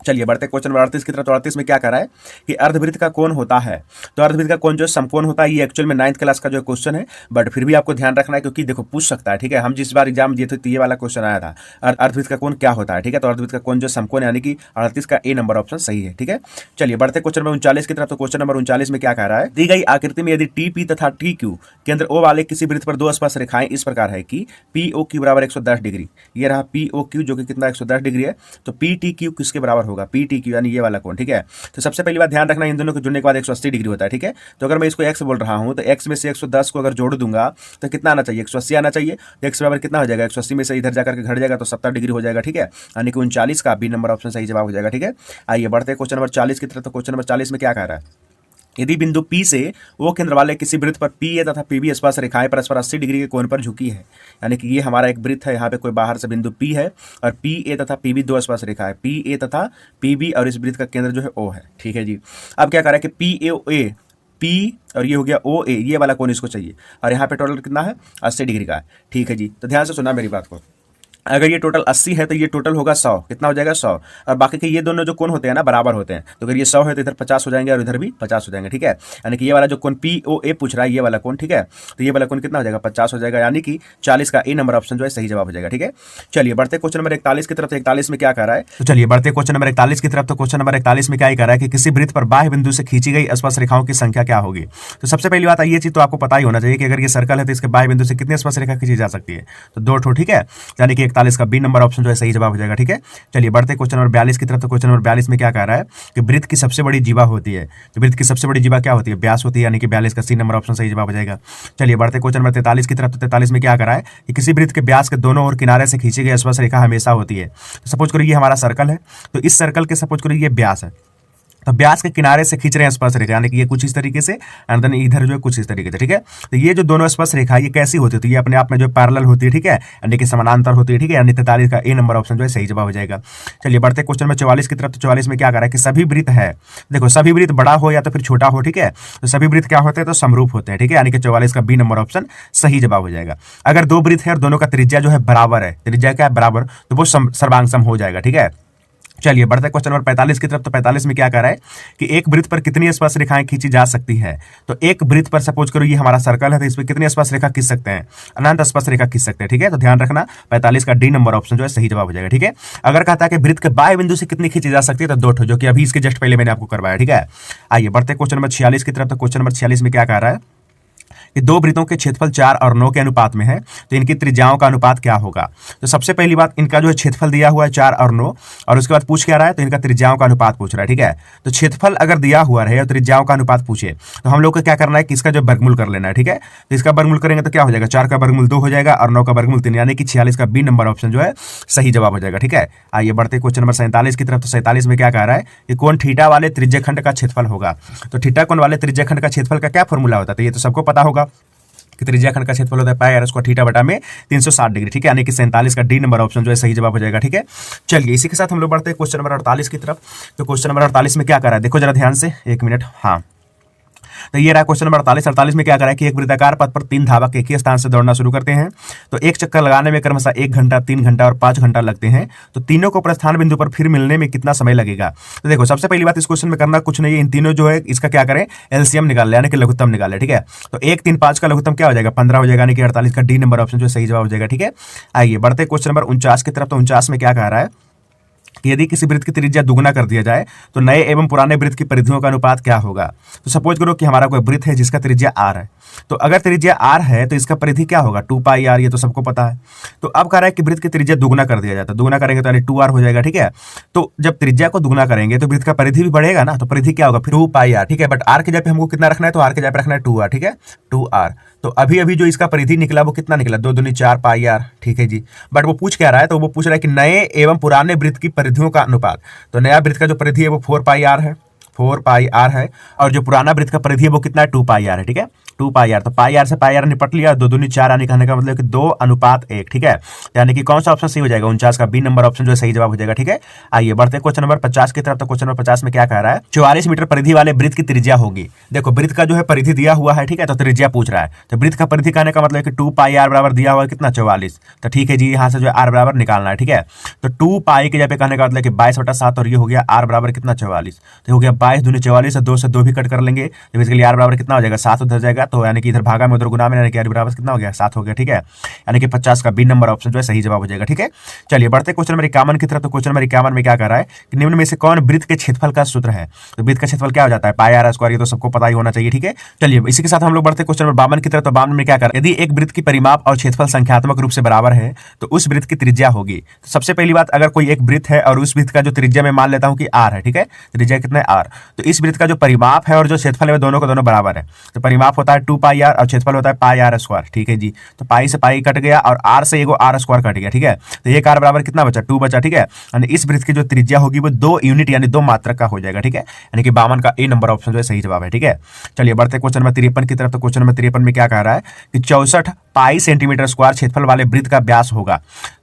चलिए बढ़ते क्वेश्चन नंबर 38 की तरफ। तो 38 में क्या कह रहा है कि अर्धवृत्त का कोण होता है, तो अर्धवृत्त का कोण जो समकोण होता है, ये एक्चुअल में 9th क्लास का जो क्वेश्चन है, बट फिर भी आपको ध्यान रखना है क्योंकि देखो पूछ सकता है, ठीक है। हम जिस बार एग्जाम दिए थे तो ये वाला क्वेश्चन आया था अर्धवृत्त का कोण क्या होता है, ठीक है। तो अर्धवृत्त का कोण जो समकोण यानी कि 38 का ए नंबर ऑप्शन सही है, ठीक है। चलिए बढ़ते क्वेश्चन नंबर 39 की तरफ। तो क्वेश्चन नंबर 39 में क्या कह रहा है, दी गई आकृति में यदि TP तथा TQ केंद्र O वाले किसी वृत्त पर दो स्पर्श रेखाएं इस प्रकार है कि POQ बराबर 110 डिग्री, ये रहा POQ जो कि कितना 110 डिग्री है, तो PTQ किसके बराबर होगा, PTQ यानी ये वाला कोण, ठीक है। तो सबसे पहली बात ध्यान रखना इन दोनों को जुड़ने के बाद 180 डिग्री होता है, ठीक है। तो अगर मैं इसको x बोल रहा हूं तो x में से 110 को अगर जोड़ दूंगा तो कितना आना चाहिए 180 आना चाहिए। तो x बराबर कितना हो जाएगा 180 में से इधर जाकर के घट जाएगा तो 70 डिग्री हो जाएगा, ठीक है। यानी कि 39 का बी नंबर ऑप्शन सही जवाब हो जाएगा, ठीक है। आइए बढ़ते हैं क्वेश्चन नंबर 40 की तरफ। तो क्वेश्चन नंबर 40 में क्या कह रहा है, यदि बिंदु P से वो केंद्र वाले किसी वृत्त पर PA तथा PB स्पर्श रेखाएं परस्पर 80 डिग्री के कोण पर झुकी है, यानी कि ये हमारा एक वृत्त है, यहाँ पे कोई बाहर से बिंदु P है और PA तथा PB दो स्पर्श रेखा है, PA तथा PB और इस वृत्त का केंद्र जो है O है, ठीक है जी। अब क्या करा कि PAOA P और ये हो गया OA, ये वाला कोण इसको चाहिए और यहाँ पे टोटल कितना है 80 डिग्री का है, ठीक है जी। तो ध्यान से सुना मेरी बात को, अगर ये टोटल 80 है तो ये टोटल होगा 100, कितना हो जाएगा 100, और बाकी के ये दोनों जो कोण होते हैं ना बराबर होते हैं, तो अगर ये 100 है तो इधर 50 हो जाएंगे और इधर भी 50 हो जाएंगे, ठीक है। यानी कि ये वाला जो कोण POA पूछ रहा है ये वाला कोण, ठीक है, तो ये वाला कोण कितना हो जाएगा 50 हो जाएगा, यानी कि 40 का ए नंबर ऑप्शन जो है सही जवाब हो जाएगा, ठीक है। चलिए बढ़ते क्वेश्चन नंबर 41 की तरफ। 41 में क्या कह रहा है, तो चलिए बढ़ते क्वेश्चन नंबर 41 की तरफ। तो क्वेश्चन नंबर 41 में क्या कह रहा है कि किसी वृत्त पर बाह्य बिंदु से खींची गई स्पर्श रेखाओं की संख्या क्या होगी। तो सबसे पहली बात ये चीज तो आपको पता ही होना चाहिए कि अगर ये सर्कल है तो इसके बाह्य बिंदु से कितनी स्पर्श रेखा खींची जा सकती है, तो 2 ठो, ठीक है। यानी कि 41 का बी नंबर ऑप्शन जो है सही जवाब हो जाएगा, ठीक है। चलिए बढ़ते क्वेश्चन नंबर 42 की तरफ। तो क्वेश्चन नंबर 42 में क्या कह रहा है कि वृत्त की सबसे बड़ी जीवा होती है, तो वृत्त की सबसे बड़ी जीवा क्या होती है, व्यास होती है, यानी कि 42 का सी नंबर ऑप्शन सही जवाब हो जाएगा। चलिए बढ़ते क्वेश्चन नंबर 43 की तरफ। तो 43 में क्या कह रहा है कि किसी वृत्त के व्यास के दोनों ओर किनारे से खींची गई स्पर्श रेखा हमेशा होती है। तो सपोज करो ये हमारा सर्कल है, तो इस सर्कल के सपोज करो ये व्यास है, तो व्यास के किनारे से खींच रहे हैं स्पर्श रेखा, यानी कि ये कुछ इस तरीके से एंड देन इधर जो है कुछ इस तरीके से, ठीक है। तो ये जो दोनों स्पर्श रेखा ये कैसी होती है, तो ये अपने आप में जो पैरेलल होती है, ठीक है, यानी कि समानांतर होती है, ठीक है। यानी 43 का ए नंबर ऑप्शन जो है सही जवाब हो जाएगा। चलिए बढ़ते क्वेश्चन में 44 की तरफ। तो 44 में क्या कर रहा है कि सभी वृत्त है, देखो सभी वृत्त बड़ा हो या तो फिर छोटा हो, ठीक है, तो सभी वृत्त क्या होते हैं तो समरूप होते हैं, ठीक है, यानी कि 44 का बी नंबर ऑप्शन सही जवाब हो जाएगा। अगर दो वृत्त है और दोनों का त्रिज्या जो है बराबर है, त्रिज्या क्या है बराबर, तो वो सर्वांग सम हो जाएगा, ठीक है। चलिए बढ़ते क्वेश्चन नंबर 45 की तरफ। तो 45 में क्या कह रहा है कि एक वृत्त पर कितनी स्पर्श रेखाएं खींची जा सकती है। तो एक वृत्त पर सपोज करो ये हमारा सर्कल है, तो इस पर कितनी स्पर्श रेखा खींच सकते हैं, अनंत स्पर्श रेखा खींच सकते हैं। ठीक है, तो ध्यान रखना 45 का डी नंबर ऑप्शन जो है सही जवाब हो जाएगा। ठीक है, अगर कहता है कि वृत्त के बाह्य बिंदु से कितनी खींची जा सकती है, तो 2 ठो, जो कि अभी इसके जस्ट पहले मैंने आपको करवाया। ठीक है, आइए बढ़ते क्वेश्चन नंबर 46 की तरफ। तो क्वेश्चन नंबर 46 में क्या कह रहा है कि दो वृत्तों के क्षेत्रफल 4 और 9 के अनुपात में है, तो इनकी त्रिज्याओं का अनुपात क्या होगा। तो सबसे पहली बात, इनका जो है क्षेत्रफल दिया हुआ है 4 और 9, और उसके बाद पूछ क्या रहा है, तो इनका त्रिज्याओं का अनुपात पूछ रहा है। ठीक है, तो क्षेत्रफल अगर दिया हुआ रहे और त्रिज्याओं का अनुपात पूछे, तो हम लोग को क्या करना है कि इसका जो वर्गमूल कर लेना है। ठीक है, तो इसका वर्गमूल करेंगे तो क्या हो जाएगा, 4 का वर्गमूल 2 हो जाएगा और 9 का वर्गमूल 3, यानी कि 46 का बी नंबर ऑप्शन जो है सही जवाब हो जाएगा। ठीक है, आइए बढ़ते क्वेश्चन नंबर 47 की तरफ। तो 47 में क्या कह रहा है कि कोण थीटा वाले त्रिज्यखंड का क्षेत्रफल होगा। तो थीटा कोण वाले त्रिज्यखंड का क्षेत्रफल का क्या फॉर्मूला होता है, तो ये तो सबको पता होगा कि त्रिज्याखंड का क्षेत्रफल होता है पाई आर स्क्वायर थीटा बटा में 360 डिग्री। ठीक है, यानी कि 47 का डी नंबर ऑप्शन जो है सही जवाब हो जाएगा। ठीक है, चलिए इसी के साथ हम लोग बढ़ते हैं क्वेश्चन नंबर 48 की तरफ। तो क्वेश्चन नंबर 48 में क्या कर रहा है, देखो जरा ध्यान से, 1 मिनट। हाँ, तो ये रहा क्वेश्चन नंबर 48 में क्या करा है कि एक वृत्ताकार पथ पर 3 धावक एक ही स्थान से दौड़ना शुरू करते हैं। तो एक चक्कर लगाने में क्रमशः 1 घंटा, 3 घंटा और 5 घंटा लगते हैं। तो तीनों को प्रस्थान बिंदु पर फिर मिलने में कितना समय लगेगा। तो देखो सबसे पहली बात, इस क्वेश्चन में करना कुछ नहीं है, इन तीनों जो है इसका क्या करें, एलसीएम निकाल ले, यानी कि लघुत्तम निकाल ले। ठीक है, तो 1, 3, 5 का लघुत्तम क्या हो जाएगा, 15 हो जाएगा, यानी कि 48 का डी नंबर ऑप्शन जो सही जवाब हो जाएगा। ठीक है, आइए बढ़ते क्वेश्चन नंबर 49 की तरफ। तो 49 में क्या कह रहा है कि यदि किसी वृत्त की त्रिज्या दुगुना कर दिया जाए तो नए एवं पुराने वृत्त की परिधियों का अनुपात क्या होगा। तो सपोज करो कि हमारा कोई वृत्त है जिसका त्रिज्या r है, तो अगर त्रिज्या r है तो इसका परिधि क्या होगा, 2 पाई r, ये तो सबको पता है। तो अब कह रहा है कि वृत्त की त्रिज्या दुगुना कर दिया जाए, तो दुगुना करेंगे तो यानी 2r हो जाएगा। ठीक है, तो जब त्रिज्या को दुगुना करेंगे तो वृत्त का परिधि भी बढ़ेगा ना, तो परिधि क्या होगा फिर 2 पाई r। ठीक है, बट r के जगह पे हमको कितना रखना है, तो r के जगह पे रखना है 2r। ठीक है, 2r। तो अभी अभी जो इसका परिधि निकला वो कितना निकला, 2 दूनी 4 पाई r। ठीक है जी, बट वो पूछ क्या रहा है, तो वो पूछ रहा है कि नए एवं पुराने वृत्त की परिधियों का अनुपात। तो नया वृत्त का जो परिधि है वो 4 पाई r है, 4 पाई r है, और जो पुराना वृत्त का परिधि है वो कितना है, 2 पाई r है। ठीक है, 2 पाई r, तो पाई r से पाई r निपट लिया, 2 दूनी 4 आने कहने का मतलब कि 2:1। ठीक है, यानी कि कौन सा ऑप्शन सही हो जाएगा, 49 का बी नंबर ऑप्शन जो है सही जवाब हो जाएगा। ठीक है, आइए बढ़ते हैं क्वेश्चन नंबर 50 की तरफ। तो क्वेश्चन नंबर 50 में क्या कह रहा है, 44 मीटर परिधि वाले वृत्त की त्रिज्या होगी। देखो वृत्त का जो है परिधि दिया हुआ है, ठीक है, तो त्रिज्या पूछ रहा है, तो वृत्त का परिधि कहने का मतलब कि 2 पाई r बराबर दिया हुआ है कितना, 44। तो ठीक है जी, यहाँ से जो है r बराबर निकालना है। ठीक है, तो 2 पाई के जगह पे कहने का मतलब कि 22/7, और ये हो गया r बराबर कितना, 44। तो हो गया 22 दूनी 44, 2 से 2 भी कट कर लेंगे, तो बेसिकली r बराबर कितना हो जाएगा, 7 उधर जाएगा, तो यानी कि इधर भागा में उधर गुना में, यानी कि r बराबर कितना हो गया, 7 हो गया। ठीक है, यानी कि 50 का बी नंबर ऑप्शन जो है सही जवाब हो जाएगा। ठीक है, चलिए बढ़ते क्वेश्चन नंबर 51 की तरफ। तो क्वेश्चन नंबर 51 में क्या कर रहा है कि निम्न में से कौन वृत्त के क्षेत्रफल का सूत्र है। तो वृत्त का क्षेत्रफल क्या हो जाता है, पाई r स्क्वायर, ये तो सबको पता ही होना चाहिए। ठीक है, चलिए इसी के साथ हम लोग बढ़ते क्वेश्चन नंबर 52 की तरफ। तो 52 में क्या कर, यदि एक वृत्त की परिमाप और क्षेत्रफल संख्यात्मक रूप से बराबर है तो उस वृत्त की त्रिज्या होगी। तो सबसे पहली बात, अगर कोई एक वृत्त है और उस वृत्त का जो त्रिज्या मैं मान लेता हूं कि r है, ठीक है, त्रिज्या कितना है r, तो इस वृत्त का जो परिमाप है और जो क्षेत्रफल है दोनों का दोनों बराबर है। तो परिमाप होता है 2 पाई r और क्षेत्रफल होता है पाई r स्क्वायर। ठीक है जी, तो पाई से पाई कट गया और r से एगो r स्क्वायर कट गया। ठीक है, तो एक r बराबर कितना बचा, 2 बचा। ठीक है, यानी इस वृत्त की जो त्रिज्या होगी वो 2 यूनिट यानी 2 मात्रक का हो जाएगा। ठीक है, यानी कि 52 का ए नंबर ऑप्शन जो है सही जवाब है। ठीक है, चलिए बढ़ते क्वेश्चन नंबर 53 की तरफ। तो क्वेश्चन नंबर 53 में क्या कह रहा है कि 64 पाई सेंटीमीटर स्क्वायर क्षेत्रफल वाले वृत्त का व्यास होगा।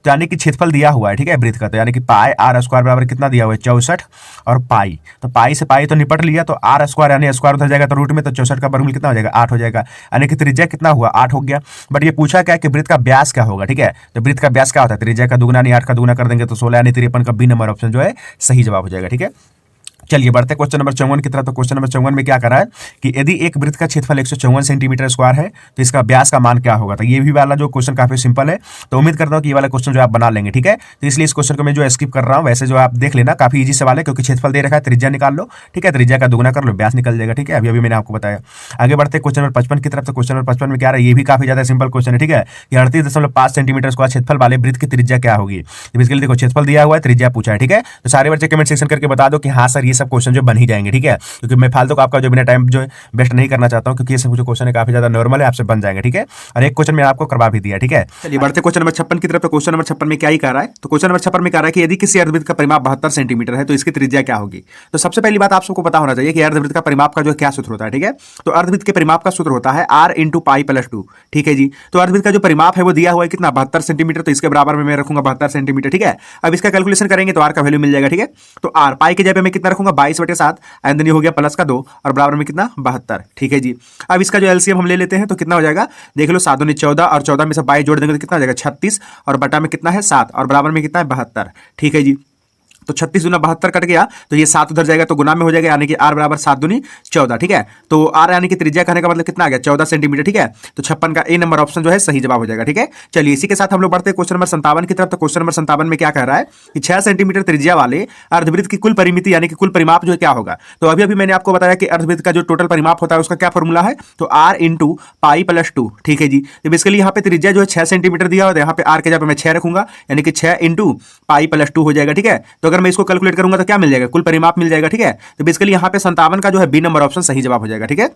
तो यानी कि क्षेत्रफल दिया हुआ है, ठीक है, वृत्त का, तो यानी कि पाई r स्क्वायर बराबर कितना दिया हुआ है, 64 और पाई, तो पाई से पाई तो निपट लिया, तो r स्क्वायर यानी स्क्वायर उधर जाएगा तो रूट में, तो 64 का वर्गमूल कितना हो जाएगा, 8 हो जाएगा, यानी कि त्रिज्या कितना हुआ, 8 हो गया। बट ये पूछा क्या कि वृत्त का व्यास क्या होगा। ठीक है, तो वृत्त का व्यास क्या होता है, त्रिज्या का दुगुना नहीं 8 का दुगुना कर देंगे तो 16, यानी 53 का बी नंबर ऑप्शन जो है सही जवाब हो जाएगा। ठीक है, चलिए बढ़ते क्वेश्चन नंबर 54 की तरफ। तो क्वेश्चन नंबर 54 में क्या कर रहा है कि यदि एक वृत्त का क्षेत्रफल 154 सेंटीमीटर स्क्वायर है तो इसका व्यास का मान क्या होगा। तो ये भी वाला जो क्वेश्चन काफी सिंपल है, तो उम्मीद करता हूँ कि ये वाला क्वेश्चन जो आप बना लेंगे। ठीक है, तो इसलिए इस क्वेश्चन को मैं जो स्किप कर रहा हूँ, वैसे जो आप देख लेना, काफी इजी सवाल है, क्योंकि क्षेत्रफल दे रखा है, त्रिज्या निकाल लो। ठीक है, त्रिज्या का दुगुना कर लो, व्यास निकल जाएगा। ठीक है, अभी मैंने आपको बताया। आगे बढ़ते क्वेश्चन नंबर 55 की तरफ। तो क्वेश्चन नंबर 55 में क्या रहा है, ये भी काफी ज्यादा सिंपल क्वेश्चन है। ठीक है, 38.5 सेंटीमीटर स्क्वायर क्षेत्रफल वाले वृत्त की त्रिज्या क्या होगी। तो बेसिकली देखो क्षेत्रफल दिया हुआ है, त्रिज्या पूछा है। ठीक है, तो सारे बच्चे कमेंट सेक्शन करके बता दो कि हाँ सर ये सब क्वेश्चन जो बन ही जाएंगे। ठीक है, क्योंकि मैं फालतू को आपका जो बिना टाइम जो वेस्ट नहीं करना चाहता हूं, क्योंकि ये सब जो क्वेश्चन है काफी ज्यादा नॉर्मल है, आपसे बन जाएंगे। ठीक है, और एक क्वेश्चन मैं आपको करवा भी दिया। ठीक है, चलिए बढ़ते क्वेश्चन नंबर 56 की तरफ। तो क्वेश्चन नंबर 56 में क्या ही कह रहा है, तो क्वेश्चन नंबर 56 में कह रहा है कि यदि किसी अर्धवृत्त का परिमाप 72 सेंटीमीटर है तो इसकी त्रिज्या क्या होगी। तो सबसे पहली बात आप सबको पता होना चाहिए कि अर्धवृत्त का परिमाप का जो क्या सूत्र होता है। ठीक है, तो अर्धवृत्त के परिमाप का सूत्र होता है r इंटू पाई प्लस 2। ठीक है जी, तो अर्धवृत्त का जो परिमाप है वो दिया हुआ है कितना, 72 सेंटीमीटर, तो इसके बराबर में मैं रखूंगा 72 सेंटीमीटर। ठीक है, अब इसका कैलकुलेशन करेंगे तो r का वैल्यू मिल जाएगा। ठीक है, तो r पाई के जगह पे मैं कितना रखूंगा, 22/7, एंड देन हो गया प्लस का 2 और बराबर में कितना, 72। ठीक है जी, अब इसका जो एलसीएम हम ले लेते हैं तो कितना हो जाएगा, देख लो, 7 दूनी 14 और 14 में से 22 जोड़ देंगे तो कितना हो जाएगा, 36 और बटा में कितना है 7 और बराबर में कितना है 72। ठीक है जी, तो 36 दूना 72 कट गया, तो ये 7 उधर जाएगा तो गुना में हो जाएगा, यानी कि r बराबर 7 दूनी 14। ठीक है, तो r यानी कि त्रिज्या कहने का मतलब कितना आ गया 14 सेंटीमीटर। ठीक है, तो 56 का ए नंबर ऑप्शन जो है सही जवाब हो जाएगा। ठीक है, चलिए इसी के साथ हम लोग बढ़ते हैं क्वेश्चन नंबर 57 की तरफ। तो क्वेश्चन नंबर 57 में क्या कह रहा है कि 6 सेंटीमीटर त्रिज्या वाले अर्धवृत्त की कुल परिमिति यानी कि कुल परिमाप जो है क्या होगा। तो अभी अभी मैंने आपको बताया कि अर्धवृत्त का जो टोटल परिमाप होता है उसका क्या फॉर्मूला है, तो r इंटू पाई प्लस 2। ठीक है जी, तो बेसिकली यहाँ पे त्रिज्या जो है 6 सेंटीमीटर दिया हुआ है, यहाँ पे r के जगह पे मैं 6 रखूंगा, यानी कि 6 इंटू पाई प्लस 2 हो जाएगा। ठीक है, तो अगर मैं इसको कैलकुलेट करूंगा तो क्या मिल जाएगा, कुल परिमाप मिल जाएगा। ठीक है, तो बेसिकली यहाँ पे 57 का जो है बी नंबर ऑप्शन सही जवाब हो जाएगा। ठीक है,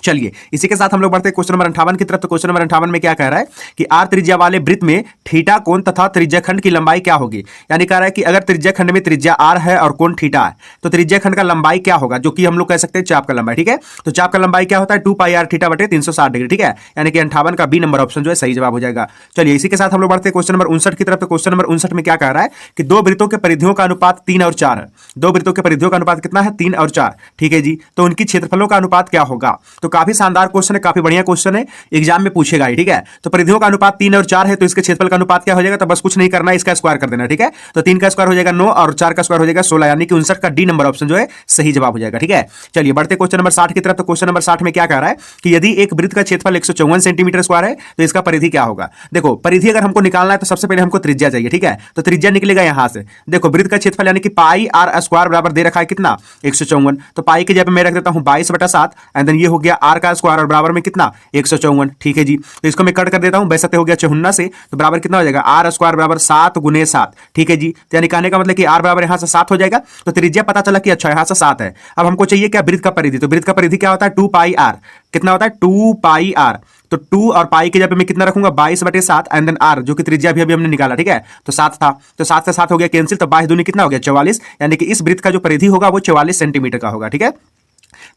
चलिए इसी के साथ हम लोग बढ़ते हैं क्वेश्चन नंबर 58 की तरफ। तो क्वेश्चन नंबर 58 में क्या कह रहा है कि आर त्रिज्या वाले वृत्त में थीटा कोण तथा त्रिज्या खंड की लंबाई क्या होगी। यानी कह रहा है कि अगर त्रिज्या खंड में त्रिज्या आर है और कोण थीटा है तो त्रिज्या खंड का लंबाई क्या होगा, जो कि हम लोग कह सकते हैं चाप का लंबाई। ठीक है, तो चाप का लंबाई क्या होता है 2 पाई आर थीटा बटे 360 डिग्री। ठीक है, यानी कि 58 का बी नंबर ऑप्शन जो है सही जवाब हो जाएगा। चलिए इसी के साथ हम लोग बढ़ते हैं क्वेश्चन नंबर 59 की तरफ। तो क्वेश्चन नंबर 59 में क्या कह रहा है कि दो वृत्तों के परिधियों का अनुपात 3 और 4 है। दो वृत्तों के परिधियों का अनुपात कितना है 3 और 4। ठीक है जी, तो उनकी क्षेत्रफलों का अनुपात क्या होगा। तो काफी शानदार क्वेश्चन है, काफी बढ़िया क्वेश्चन है, एग्जाम में पूछेगा ही। ठीक है, तो परिधियों का अनुपात 3 और 4 है, तो इसके क्षेत्रफल का अनुपात क्या हो जाएगा, तो बस कुछ नहीं करना है, इसका स्क्वायर कर देना। ठीक है, तो 3 का स्क्वायर हो जाएगा 9 और 4 का स्क्वायर हो जाएगा 16, यानी कि 59 का डी नंबर ऑप्शन जो है सही जवाब हो जाएगा। ठीक है, चलिए बढ़ते क्वेश्चन नंबर 60 की तरफ। तो क्वेश्चन नंबर 60 में क्या कह रहा है कि यदि एक वृत्त का क्षेत्रफल 154 सेंटीमीटर स्क्वायर है तो इसका परिधि क्या होगा। देखो परिधि अगर हमको निकालना है तो सबसे पहले हमको त्रिज्या चाहिए। ठीक है, तो त्रिज्या निकलेगा यहां से, देखो वृत्त का क्षेत्रफल यानी कि पाई आर स्क्वायर बराबर दे रखा है कितना 154, तो पाई की जगह मैं रख देता हूं 22/7 एंड देन ये हो गया आर का स्क्वायर और बराबर में कितना 154। ठीक है जी, तो इसको मैं कट कर देता हूं, 62 हो गया 54 से, तो बराबर कितना हो जाएगा आर स्क्वायर बराबर 7 गुने 7। ठीक है जी, तो यानी कहने का मतलब कि आर बराबर यहां से 7 हो जाएगा, तो त्रिज्या पता चला कि अच्छा यहां से 7 है। अब हमको चाहिए क्या वृत्त का परिधि, तो वृत्त का परिधि क्या होता है 2 पाई आर, कितना होता है 2 पाई आर, तो 2 और पाई के जगह मैं कितना रखूंगा 22/7 एंड देन आर जो कि त्रिज्या भी अभी हमने निकाला। ठीक है, तो 7 था, तो 7 से 7 हो गया कैंसिल, तो 22 दूनी कितना हो गया 44, यानी कि इस वृत्त का जो परिधि होगा वो 44 सेंटीमीटर का होगा। ठीक है,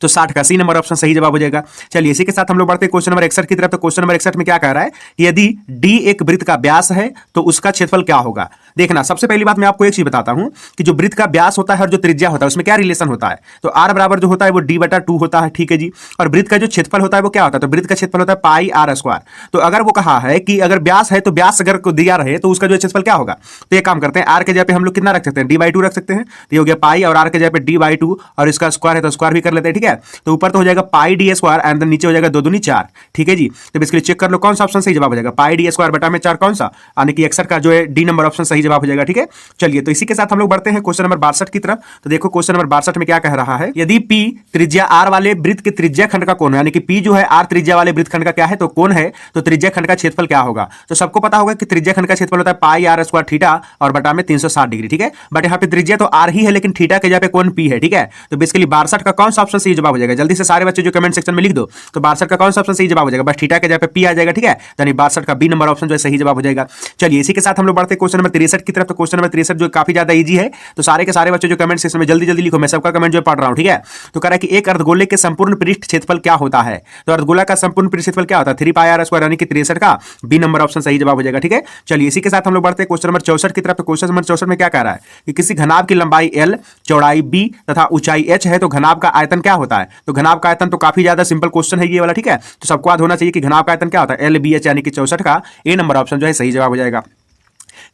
तो 60 का सी नंबर ऑप्शन सही जवाब हो जाएगा। चलिए इसी के साथ हम लोग बढ़ते हैं क्वेश्चन नंबर 61 की तरफ। तो क्वेश्चन नंबर 61 में क्या कह रहा है कि यदि डी एक वृत्त का व्यास है तो उसका क्षेत्रफल क्या होगा। देखना सबसे पहली बात मैं आपको एक चीज बताता हूं कि जो वृत्त का व्यास होता है और जो त्रिज्या होता है उसमें क्या रिलेशन होता है, तो आर बराबर जो होता है वो d/2 होता है। ठीक है जी, और वृत्त का जो क्षेत्रफल होता है वो क्या होता है, तो वृत्त का क्षेत्रफल होता है पाई आर स्क्वायर। तो अगर वो कहा है कि अगर व्यास है तो व्यास अगर दिया रहे तो उसका जो क्षेत्रफल क्या होगा, तो ये काम करते हैं आर के जगह पे हम लोग कितना रख सकते हैं d/2 रख सकते हैं, तो ये हो गया पाई और आर के जगह पे d/2 और इसका स्क्वायर है तो स्क्वायर भी कर लेते हैं। ठीक है, तो ऊपर तो हो जाएगा पाई डी स्क्वायर एंड नीचे हो जाएगा 2 दूनी 4। ठीक है जी, तो बेसिकली चेक कर लो कौन सा ऑप्शन सही जवाब हो जाएगा, पाई डी स्क्वायर बटा में 4 कौन सा, यानी कि 61 का जो है डी नंबर ऑप्शन सही जवाब हो जाएगा। ठीक है, चलिए तो इसी के साथ हम लोग बढ़ते हैं क्वेश्चन नंबर 62 की तरफ। तो देखो क्वेश्चन नंबर 62 में क्या कह रहा है, यदि P त्रिज्या R वाले वृत्त के त्रिज्या खंड का कोण है, यानी कि P जो है R त्रिज्या वाले वृत्त खंड का क्या है तो कोण है, तो त्रिज्या खंड का क्षेत्रफल क्या होगा। तो सबको पता होगा कि त्रिज्या खंड का क्षेत्रफल होता है पाई आर स्क्वायर थीटा और बटा में 360 डिग्री। ठीक है, बट यहाँ पे त्रिज्या तो R ही है लेकिन थीटा के जगह पे कोण P है। ठीक है, तो बेसिकली 62 का कौन सा ऑप्शन सही जवाब हो जाएगा, जल्दी से सारे बच्चे जो कमेंट सेक्शन में लिख दो, तो 62 का कौन सा ऑप्शन सही जवाब हो जाएगा, बस थीटा के जगह पे P आ जाएगा। ठीक है, यानी 62 का बी नंबर ऑप्शन जो है सही जवाब हो जाएगा। चलिए इसी के साथ हम लोग बढ़ते हैं क्वेश्चन नंबर 63 की तरफ। तो क्वेश्चन नंबर 63 जो काफी ज्यादा इजी है, तो सारे के सारे बच्चे जो कमेंट सेक्शन में जल्दी जल्दी लिखो, मैं सबका कमेंट जो पढ़ रहा हूं। ठीक है, तो कह रहा है कि एक अर्धगोले के संपूर्ण पृष्ठ क्षेत्रफल क्या होता है, तो अर्धगोला का संपूर्ण पृष्ठ क्षेत्रफल क्या होता है 3 पाई आर स्क्वायर, यानी कि 63 का बी नंबर ऑप्शन सही जवाब हो जाएगा। ठीक है, चलिए इसी के साथ हम लोग बढ़ते हैं क्वेश्चन नंबर 64 की तरफ। तो क्वेश्चन नंबर 64 में क्या कह रहा है कि किसी घनाभ की लंबाई L, चौड़ाई B तथा ऊंचाई H है तो घनाभ का आयतन क्या होता है। तो घनाभ का आयतन तो काफी ज्यादा सिंपल क्वेश्चन है ये वाला। ठीक है, तो सबको याद होना चाहिए कि घनाभ का आयतन क्या होता है LBH, यानी कि 64 का ए नंबर ऑप्शन जो है सही जवाब हो जाएगा।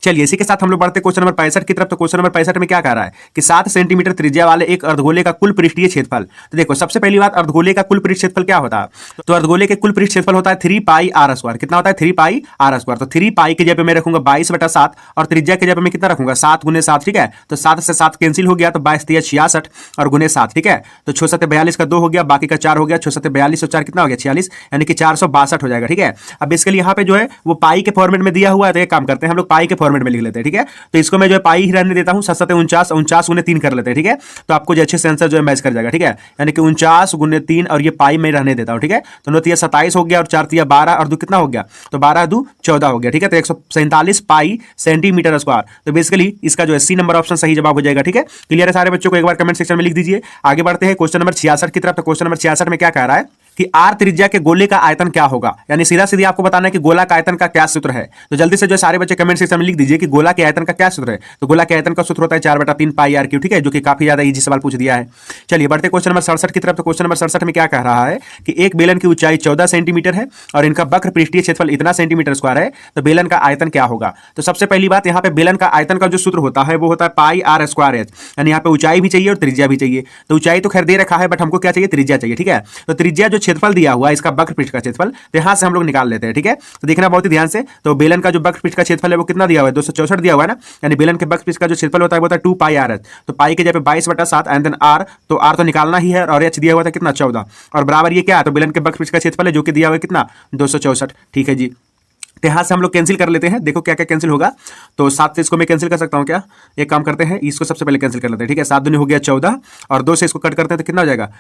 चलिए इसी के साथ हम लोग बढ़ते क्वेश्चन नंबर 65 की तरफ। तो क्वेश्चन नंबर 65 में क्या कह रहा है कि 7 सेंटीमीटर त्रिज्या वाले एक अर्धगोले का कुल पृष्ठीय क्षेत्रफल। तो देखो सबसे पहली बात अर्धगोले का कुल पृष्ठ क्षेत्रफल क्या होता है, तो अर्धगोले के कुल पृष्ठ क्षेत्रफल होता है 3 पाई आर स्क्वायर। कितना होता है 3 पाई आर स्क्वायर, तो 3 पाई के जगह पे मैं रखूंगा 22/7 और त्रिज्या के जगह पे मैं कितना रखूंगा 7 गुने 7। ठीक है, तो 7 से 7 कैंसिल हो गया तो 22 × 66 और गुने 7। ठीक है, तो 6 7 42 का 2 हो गया, बाकी का 4 हो गया, 6 7 42 और 4 कितना हो गया 46, यानी कि 462 हो जाएगा। ठीक है, अब बेसिकली यहाँ पे जो है वो पाई के फॉर्मेट में दिया हुआ है, तो एक काम करते हैं हम लोग पाई के फॉर्मेट में लिख लेते हैं। ठीक है, तो इसको मैं जो है पाई ही रहने देता हूं, 7 7 49 49 गुने 3 कर लेते हैं। ठीक है, तो आपको जो अच्छे से आंसर जो है मैच कर जाएगा। ठीक है, यानी कि 49 गुने 3 और ये पाई में रहने देता हूं। ठीक है, तो 9 तिया 27 हो गया और 4 तिया 12 और 2 कितना हो गया, तो 12 2 14 हो गया। ठीक है, तो 147 पाई सेंटीमीटर स्क्वायर, तो बेसिकली इसका जो है सी नंबर ऑप्शन सही जवाब हो जाएगा। ठीक है, क्लियर है सारे बच्चों को, एक बार कमेंट सेक्शन में लिख दीजिए। आगे बढ़ते हैं क्वेश्चन नंबर 66 की तरफ। तो क्वेश्चन नंबर 66 में क्या कह रहा है कि आर त्रिज्या के गोले का आयतन क्या होगा, यानी सीधा सीधी आपको बताना है कि गोला का आयतन का क्या सूत्र है। तो जल्दी से जो सारे बच्चे कमेंट सेक्शन में लिख दीजिए कि गोला के आयतन का क्या सूत्र है। तो गोला के आयतन का सूत्र होता है 4/3 पाई आर क्यू, ठीक है, जो कि काफी ज्यादा इजी सवाल पूछ दिया है। चलिए बढ़ते क्वेश्चन नंबर 67 की तरफ। तो क्वेश्चन नंबर 67 में क्या कह रहा है कि एक बेलन की ऊंचाई 14 सेंटीमीटर है और इनका वक्र पृष्ठीय क्षेत्रफल इतना सेंटीमीटर स्क्वायर है, तो बेलन का आयतन क्या होगा। तो सबसे पहली बात, यहाँ पे बेलन का आयतन का जो सूत्र होता है वो होता है पाई आर स्क्वायर एच, यानी यहाँ पे ऊंचाई भी चाहिए और त्रिज्या भी चाहिए। तो ऊंचाई तो खैर दे रखा है, बट हमको क्या चाहिए, त्रिज्या चाहिए, ठीक है। तो त्रिज्या जो क्षेत्रफल दिया हुआ है इसका वक्र पृष्ठ का क्षेत्रफल, तो यहाँ से हम लोग निकाल लेते हैं, ठीक है। तो देखना बहुत ही ध्यान से। तो बेलन का जो वक्र पृष्ठ का क्षेत्रफल है वो कितना दिया हुआ है, 264 दिया हुआ है ना, यानी बेलन के वक्र पृष्ठ का जो क्षेत्रफल होता है वो होता है 2 पाई आर एच। तो पाई के जगह 22/7 एंड देन आर, तो आर तो निकालना ही है, और एच दिया हुआ था कितना, 14, और बराबर ये क्या है, तो बेलन के वक्र पृष्ठ का क्षेत्रफल है जो कि दिया हुआ है कितना, 264, ठीक है जी। तो यहाँ से हम लोग कैंसिल कर लेते हैं, देखो क्या क्या कैंसिल होगा। तो 7 से इसको मैं कैंसिल कर सकता हूँ क्या, एक काम करते हैं, इसको सबसे पहले कैंसिल कर लेते हैं, ठीक है। 7 दूनी हो गया 14, और 2 से इसको कट करते हैं तो कितना हो जाएगा,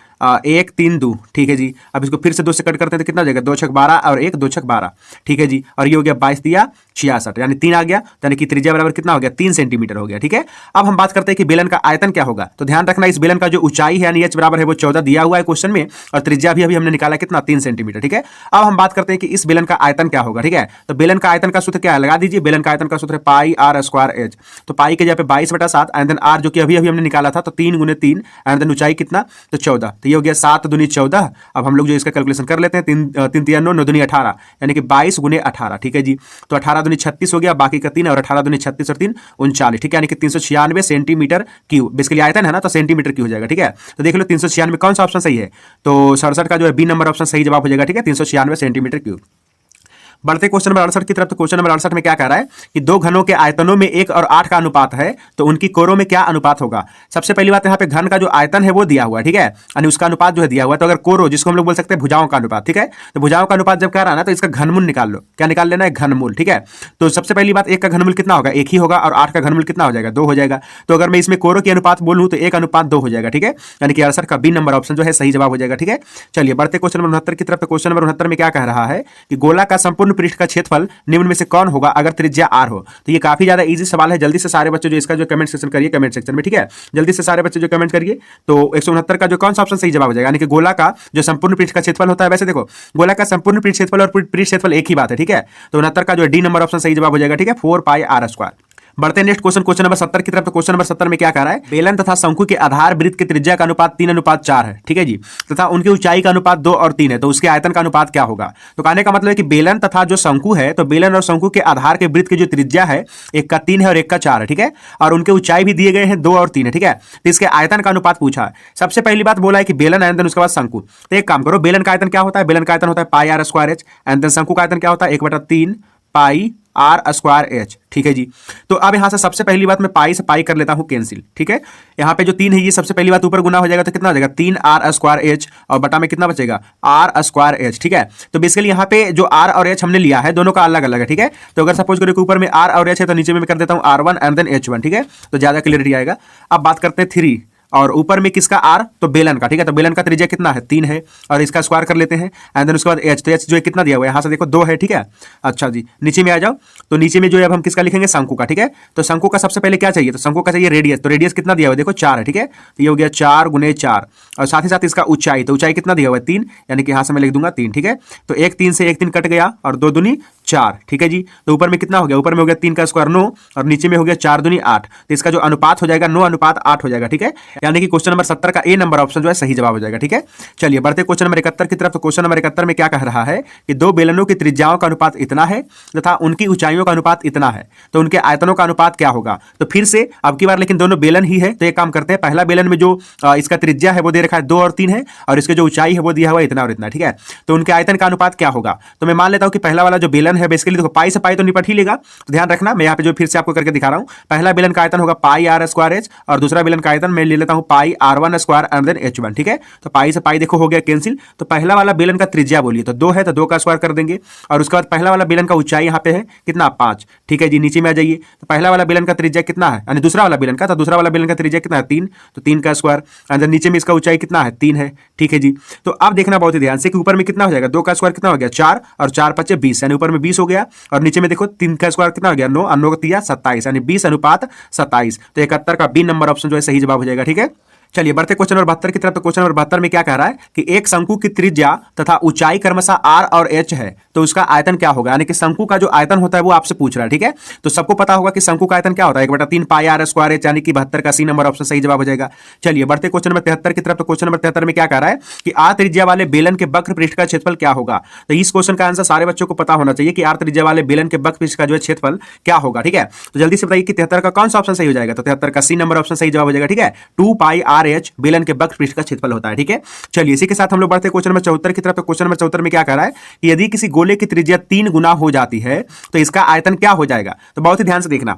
1 3 2, ठीक है जी। अब इसको फिर से 2 से कट करते हैं तो कितना हो जाएगा, 2 छक 12 और 1 2 छक 12, ठीक है जी। और ये हो गया 22 दिया 66, यानी 3 आ गया, यानी कि त्रिज्या बराबर कितना हो गया, 3 सेंटीमीटर हो गया, ठीक है। अब हम बात करते हैं कि बेलन का आयतन क्या होगा। तो ध्यान रखना, इस बेलन का जो ऊंचाई है यानी एच बराबर है वो 14 दिया हुआ है क्वेश्चन में, और त्रिज्या भी अभी हमने निकाला कितना, 3 सेंटीमीटर, ठीक है। अब हम बात करते हैं कि इस बेलन का आयतन क्या होगा, ठीक है। तो बेलन का आयतन का सूत्र क्या है, लगा दीजिए। बेलन का आयतन का सूत्र है पाई आर स्क्वायर एच। तो पाई के जगह पे 22/7 एंड देन आर जो कि अभी अभी हमने निकाला था, तो 3 × 3 एंड देन ऊंचाई कितना, तो 14। तो ये हो गया 7 दूनी 14। अब हम लोग जो इसका कैलकुलेशन कर लेते हैं, 3 3 9 9 दूनी 18, यानी कि 22 × 18, ठीक है जी। तो 18 दूनी 36 हो गया, बाकी का 3, और 18 दूनी 36 और 3 39, ठीक है, यानी कि 396 सेंटीमीटर क्यूब। बेसिकली आयतन है ना, तो सेंटीमीटर क्यूब हो जाएगा, ठीक है। तो देख लो 396 कौन सा ऑप्शन सही है, तो 67 का जो है बी नंबर ऑप्शन सही जवाब हो जाएगा, ठीक है, 396 सेंटीमीटर क्यूब। बढ़ते क्वेश्चन नंबर 68 की तरफ। तो क्वेश्चन नंबर 68 में क्या कह रहा है कि दो घनों के आयतनों में 1 और 8 का अनुपात है, तो उनकी कोरों में क्या अनुपात होगा। सबसे पहली बात, यहाँ पे घन का जो आयतन है वो दिया हुआ है, ठीक है, यानी उसका अनुपात जो है दिया हुआ है। तो अगर कोरो, जिसको हम लोग बोल सकते हैं भुजाओं का अनुपात, ठीक है, तो भुजाओं का अनुपात जब कह रहा है ना, तो इसका घनमूल निकाल लो। क्या निकाल लेना है, घनमूल, ठीक है। तो सबसे पहली बात, 1 का घनमूल कितना होगा, 1 ही होगा, और 8 का घनमूल कितना हो जाएगा, 2 हो जाएगा। तो अगर मैं इसमें कोरो की अनुपात बोलूँ तो 1:2 हो जाएगा, ठीक है, यानी कि 68 का बी नंबर ऑप्शन जो है सही जवाब हो जाएगा, ठीक है। चलिए बढ़ते क्वेश्चन नंबर 69 की तरफ। तो क्वेश्चन नंबर 69 में क्या कह रहा है कि गोला का संपूर्ण पृष्ठ का क्षेत्रफल निम्न में से कौन होगा अगर त्रिज्या r हो। तो ये काफी ज्यादा इजी सवाल है, जल्दी से सारे बच्चे जो इसका जो कमेंट सेक्शन करिए, कमेंट सेक्शन में, ठीक है, जल्दी से सारे बच्चे जो कमेंट करिए। तो 169 का जो कौन सा ऑप्शन सही जवाब हो जाएगा, यानी कि गोला का जो संपूर्ण पृष्ठ का क्षेत्रफल होता है, वैसे देखो गोला का संपूर्ण पृष्ठ क्षेत्रफल और पृष्ठ क्षेत्रफल एक ही बात है, ठीक है। तो 69 का जो डी नंबर ऑप्शन सही जवाब हो जाएगा, ठीक है, 4 पाई आर स्क्वायर। बढ़ते हैं नेक्स्ट क्वेश्चन, क्वेश्चन नंबर 70 की तरफ। तो क्वेश्चन नंबर 70 में क्या कह रहा है, बेलन तथा शंकु के आधार वृत्त के त्रिज्या का अनुपात 3:4 है, ठीक है जी, तथा उनकी ऊंचाई का अनुपात 2 और 3 है, तो उसके आयतन का अनुपात क्या होगा। तो कहने का मतलब है कि बेलन तथा जो शंकु है, तो बेलन और शंकु के आधार के वृत्त की जो त्रिज्या है, एक का 3 है और एक का 4 है, ठीक है, और उनके ऊंचाई भी दिए गए हैं 2 और 3 है, ठीक है। तो इसके आयतन का अनुपात पूछा है। सबसे पहली बात बोला है कि बेलन एंड देन उसके बाद शंकु। तो एक काम करो, बेलन का आयतन क्या होता है, बेलन का आयतन होता है pi r square h, and then शंकु का आयतन क्या होता है 1/3 पाई आर स्क्वायर एच, ठीक है जी। तो अब यहां से सबसे पहली बात मैं पाई से पाई कर लेता हूं कैंसिल, ठीक है। यहां पे जो 3 है ये सबसे पहली बात ऊपर गुना हो जाएगा, तो कितना हो जाएगा 3 आर स्क्वायर एच, और बटा में कितना बचेगा आर स्क्वायर एच, ठीक है। तो बेसिकली यहां पे जो आर और एच हमने लिया है दोनों का अलग अलग है, ठीक है। तो अगर सपोज करो कि ऊपर में आर और एच है, तो नीचे में मैं कर देता हूं R1 एंड देन H1, ठीक है, तो ज्यादा क्लियरिटी आएगा। अब बात करते हैं 3, और ऊपर में किसका आर, तो बेलन का, ठीक है। तो बेलन का त्रिज्या कितना है 3 है, और इसका स्क्वायर कर लेते हैं, एंड देन उसके बाद एच, तो एच जो है कितना दिया हुआ है यहाँ से देखो 2 है, ठीक है। अच्छा जी, नीचे में आ जाओ। तो नीचे में जो है अब हम किसका लिखेंगे, शंकु का, ठीक है। तो शंकु का सबसे पहले क्या चाहिए, तो शंकु का चाहिए रेडियस। तो रेडियस कितना दिया हुआ है, देखो 4 है, ठीक है। तो ये हो गया 4 × 4, और साथ ही साथ इसका ऊंचाई, तो ऊंचाई कितना दिया हुआ है 3, यानी कि यहाँ से मैं लिख दूंगा 3, ठीक है। तो 1 3 से 1 3 कट गया, और 2 दूनी 4, ठीक है जी। तो ऊपर में कितना हो गया, ऊपर में हो गया 3 का स्क्वायर 9, और नीचे में हो गया 4 दूनी 8, तो इसका जो अनुपात हो जाएगा 9:8 हो जाएगा, ठीक है। यानी कि क्वेश्चन नंबर 70 का ए नंबर ऑप्शन जो है सही जवाब हो जाएगा, ठीक है। चलिए बढ़ते क्वेश्चन नंबर 71 की तरफ। तो क्वेश्चन नंबर 71 में क्या कह रहा है कि दो बेलनों की त्रिज्याओं का अनुपात इतना है तथा उनकी ऊंचाइयों का अनुपात इतना है, तो उनके आयतनों का अनुपात क्या होगा। तो फिर से अब की बार लेकिन दोनों बेलन ही है, तो एक काम करते हैं, पहला बेलन में जो इसका त्रिज्या है वो दे रखा है 2 और 3 है, और इसके जो ऊंचाई है वो दिया हुआ है इतना और इतना, ठीक है। तो उनके आयतन का अनुपात क्या होगा। तो मैं मान लेता हूं कि पहला वाला जो बेलन है बेसिकली देखो पाई से पाई तो निपट ही लेगा, तो ध्यान रखना मैं यहाँ पे जो फिर से आपको करके दिखा रहा हूं, पहला बेलन का आयतन होगा पाई आर स्क्वायर एच, और दूसरा बेलन का आयतन मैं ले लेता हूं पाई R1 square and then H1, ठीक है। तो पाई से पाई देखो हो गया कैंसिल। तो पहला वाला बेलन का त्रिज्या बोलिए, तो 2 है, तो 2 का स्क्वायर कर देंगे, और उसके बाद पहला वाला बेलन का ऊंचाई यहाँ पे है कितना 5, ठीक है जी। नीचे में आ जाइए, तो पहला वाला बेलन का त्रिज्या कितना है, यानी दूसरा वाला बेलन का, तो दूसरा वाला बेलन का त्रिज्या कितना है 3, तो 3 का स्क्वायर, एंड देन नीचे में इसका ऊंचाई कितना है 3 है, ठीक है जी। तो अब देखना बहुत ही ध्यान से कि ऊपर में कितना हो जाएगा, 2 का स्क्वायर कितना हो गया 4, और 4 5 20, यानी ऊपर में 20 हो गया, और नीचे में देखो 3 का स्क्वायर कितना हो गया 9, और 9 का 3 27, यानी 20:27। तो 71 का बी नंबर ऑप्शन जो है सही जवाब हो जाएगा, ठीक है। चलिए बढ़ते क्वेश्चन नंबर 72 की तरफ। तो क्वेश्चन नंबर 72 में क्या कह रहा है कि एक शंकु की त्रिज्या तथा ऊंचाई क्रमशः r और h है, तो उसका आयतन क्या होगा। यानी कि शंकु का जो आयतन होता है वो आपसे पूछ रहा है, ठीक है। तो सबको पता होगा कि शंकु का आयतन क्या होता है, 1/3 पाई r स्क्वायर h, यानी कि 72 का सी नंबर ऑप्शन सही जवाब हो जाएगा। चलिए बढ़ते क्वेश्चन नंबर 73 की तरफ। तो क्वेश्चन नंबर 73 में क्या कह रहा है कि r त्रिज्या वाले बेलन के वक्र पृष्ठ का क्षेत्रफल क्या होगा। तो इस क्वेश्चन का आंसर सारे बच्चों को पता होना चाहिए कि r त्रिज्या वाले बेलन के वक्र पृष्ठ का जो है क्षेत्रफल क्या होगा, ठीक है। तो जल्दी से बताइए कि 73 का कौन सा ऑप्शन सही हो जाएगा। तो 73 का सी नंबर ऑप्शन सही जवाब हो जाएगा, ठीक है। 2 पाई r h बेलन के वक्र पृष्ठ का क्षेत्रफल होता है, ठीक है। चलिए इसी के साथ हम लोग बढ़ते क्वेश्चन नंबर 74 की तरफ। तो क्वेश्चन नंबर 74 में क्या कह रहा है कि यदि किसी गोले की त्रिज्या 3 गुना हो जाती है तो इसका आयतन क्या हो जाएगा। तो बहुत ही ध्यान से देखना।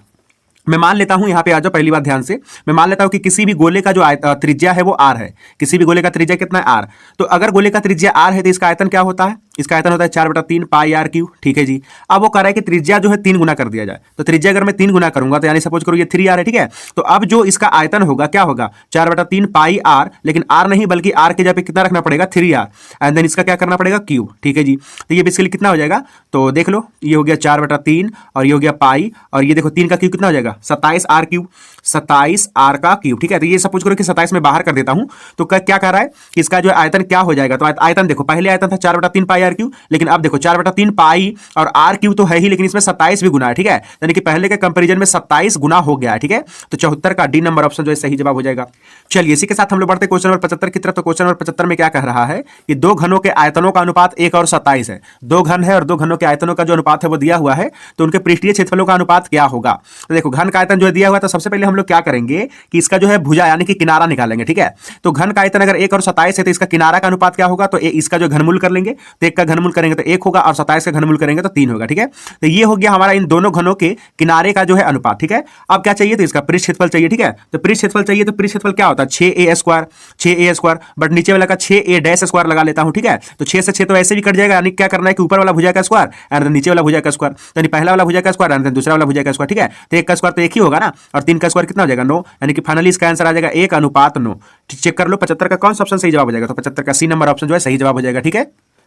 मैं मान लेता हूं, यहां पे आ जाओ पहली बात ध्यान से। मैं मान लेता हूं कि किसी भी गोले का जो त्रिज्या है वो r है। किसी भी गोले का त्रिज्या कितना है, r। तो अगर गोले का त्रिज्या r है तो इसका आयतन क्या होता है, इसका आयतन होता है 4/3 पाई r क्यूब, ठीक है जी। अब वो कह रहा है कि त्रिज्या जो है 3 गुना कर दिया जाए। तो त्रिज्या अगर मैं 3 गुना करूंगा तो यानी सपोज करो ये 3r है, ठीक है। तो अब जो इसका आयतन होगा क्या होगा, 4/3 पाई r, लेकिन r नहीं बल्कि r के जगह पे कितना रखना पड़ेगा, 3r, एंड देन इसका क्या करना पड़ेगा, क्यूब, ठीक है जी। तो ये बेसिकली कितना हो जाएगा, तो देख लो ये हो गया 4/3 और ये हो गया पाई, और ये देखो 3 का क्यूब कितना हो जाएगा, 27r क्यूब, 27r का क्यूब, ठीक है। तो ये सपोज करो कि 27 में बाहर कर देता हूं तो क्या कह रहा है कि इसका जो आयतन क्या हो जाएगा। तो आयतन देखो, पहले आयतन था 4/3 पाई r क्यूब, लेकिन अब देखो 4/3 पाई और r क्यूब तो है ही, लेकिन इसमें 27 भी गुना है, ठीक है। यानी कि पहले के कंपैरिजन में 27 गुना हो गया है, ठीक है। तो 74 का डी नंबर ऑप्शन जो है सही जवाब हो जाएगा। चलिए इसी के साथ हम लोग बढ़ते क्वेश्चन नंबर 75 की तरफ। तो क्वेश्चन नंबर 75 में क्या कह रहा है कि दो घनों के आयतनों का अनुपात 1 और 27 है। दो घन है और दो घनों के आयतनों का जो अनुपात है वो दिया हुआ है, तो उनके पृष्ठीय क्षेत्रफलों का अनुपात क्या होगा। तो देखो घन का आयतन जो है दिया हुआ है, तो सबसे पहले हम लोग क्या करेंगे कि इसका जो है भुजा यानी कि किनारा निकालेंगे, ठीक है। तो घन का आयतन अगर 1 और 27 है तो इसका किनारा का अनुपात क्या होगा, तो इसका जो घनमूल कर लेंगे, तो 1 का घनमूल करेंगे तो 1 होगा और 27 का घनमूल करेंगे तो 3 होगा, ठीक है। तो ये हो गया हमारा इन दोनों घनों के किनारे का जो है अनुपात, ठीक है। अब क्या चाहिए, तो इसका पृष्ठ क्षेत्रफल चाहिए, ठीक है। तो पृष्ठ क्षेत्रफल चाहिए, तो पृष्ठ क्षेत्रफल क्या होता है, 6a square, 6a square, but नीचे वाला का 6a डैश स्क्वायर लगा लेता हूं, ठीक है। तो 6 से 6 तो ऐसे भी कट जाएगा, यानी क्या करना है कि ऊपर वाला भुजा का स्क्वायर एंड नीचे वाला भुजा का स्क्वायर, यानी पहला वाला भुजा का स्क्वायर एंड दूसरा वाला भुजा का स्क्वायर, ठीक है। तो 1 का स्क्वायर तो 1 ही होगा ना, और 3 का स्क्वायर कितना हो जाएगा, 9, यानी कि फाइनली इसका आंसर आ जाएगा 1:9। चेक कर लो 75 का कौन सा ऑप्शन सही जवाब हो जाएगा। तो 75 का सी नंबर ऑप्शन जो है सही जवाब हो जाएगा, ठीक है।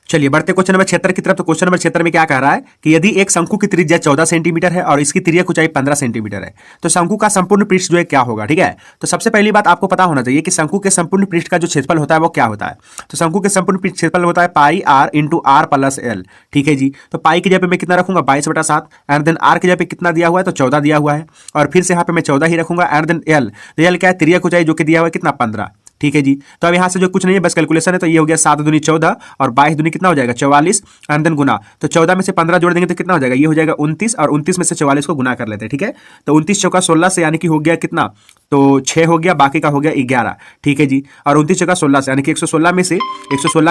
चलिए बढ़ते क्वेश्चन नंबर 76 की तरफ। तो क्वेश्चन नंबर 76 में क्या कह रहा है कि यदि एक शंकु की त्रिज्या 14 सेंटीमीटर है और इसकी तिर्यक ऊंचाई 15 सेंटीमीटर है, तो शंकु का संपूर्ण पृष्ठ जो है क्या होगा, ठीक है। तो सबसे पहली बात आपको पता होना चाहिए कि शंकु के संपूर्ण पृष्ठ का जो क्षेत्रफल होता है वो क्या होता है। तो शंकु के संपूर्ण पृष्ठ क्षेत्रफल होता है pi r into R plus L, ठीक है जी। तो पाई की जगह पे मैं कितना रखूंगा, 22/7, एंड देन आर की जगह पे कितना दिया हुआ है, तो 14 दिया हुआ है, और फिर से यहाँ पे मैं 14 ही रखूंगा, एंड देन एल, तो एल क्या है, तिर्यक ऊंचाई जो कि दिया हुआ है कितना, 15, ठीक है जी। तो अब यहाँ से जो कुछ नहीं है बस कैलकुलेशन है, तो ये हो गया 7 दूनी 14 और 22 दूनी कितना हो जाएगा, 44, एंड देन गुना। तो 14 में से 15 जोड़ देंगे तो कितना हो जाएगा, ये हो जाएगा 29, और 29 में से 44 को गुना कर लेते हैं, ठीक है। तो 29 चौका 16 से यानी कि हो गया कितना, तो 6 हो गया, बाकी का हो गया 11, ठीक है जी। और 29 चौका 16 से यानी कि 116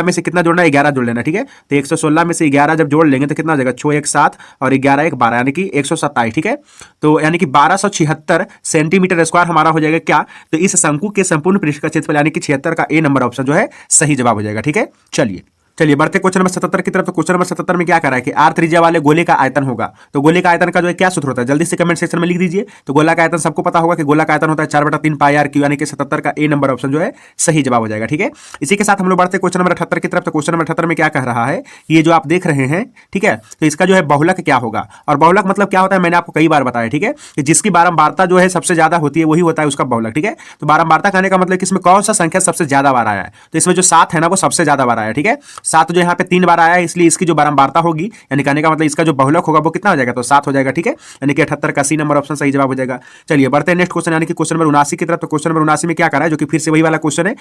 में से कितना जोड़ना है, 11 जोड़ लेना, ठीक है। तो 116 में से 11 जब जोड़ लेंगे तो कितना हो जाएगा, 6 1 7 और 11 1 12, यानी कि 127, ठीक है। तो यानी कि 1276 सेंटीमीटर स्क्वायर हमारा हो जाएगा क्या, तो इस शंकु के संपूर्ण पृष्ठ का क्षेत्रफल यानी कि 76 का ए नंबर ऑप्शन जो है सही जवाब हो जाएगा, ठीक है। चलिए बढ़ते क्वेश्चन नंबर 77 की तरफ। तो क्वेश्चन नंबर 77 में क्या कर रहा है कि r त्रिज्या वाले गोले का आयतन होगा। तो गोले का आयतन का जो है क्या सूत्र होता है, जल्दी से कमेंट सेक्शन में लिख दीजिए। तो गोला का आयतन सबको पता होगा कि गोला का आयतन होता है 4/3 पाई r क्यूब, यानी कि 77 का ए नंबर ऑप्शन जो है सही जवाब हो जाएगा, ठीक है। इसी के साथ हम लोग बढ़ते क्वेश्चन नंबर 78 की तरफ। तो क्वेश्चन नंबर 78 में क्या कह रहा है, ये जो आप देख रहे हैं, ठीक है, तो इसका जो है बहुलक क्या होगा। और बहुलक मतलब क्या होता है, मैंने आपको कई बार बताया, ठीक है, कि जिसकी बारंबारता जो है सबसे ज्यादा होती है वही होता है उसका बहुलक, ठीक है। तो बारंबारता कहने का मतलब कि इसमें कौन सा संख्या सबसे ज्यादा बार आया है, तो इसमें जो 7 है ना वो सबसे ज्यादा बार आया है, ठीक है। 7 जो यहाँ पे 3 बार आया है, इसलिए इसकी जो बारंबारता होगी यानी कहने का मतलब इसका जो बहुलक होगा वो कितना हो जाएगा, तो 7 हो जाएगा, ठीक है। यानी कि 78 का सी नंबर ऑप्शन सही जवाब हो जाएगा। चलिए बढ़ते हैं नेक्स्ट क्वेश्चन यानी कि क्वेश्चन नंबर 79 की तरफ। तो क्वेश्चन नंबर 79 में क्या कर रहा है, जो कि फिर से वही वाला क्वेश्चन है।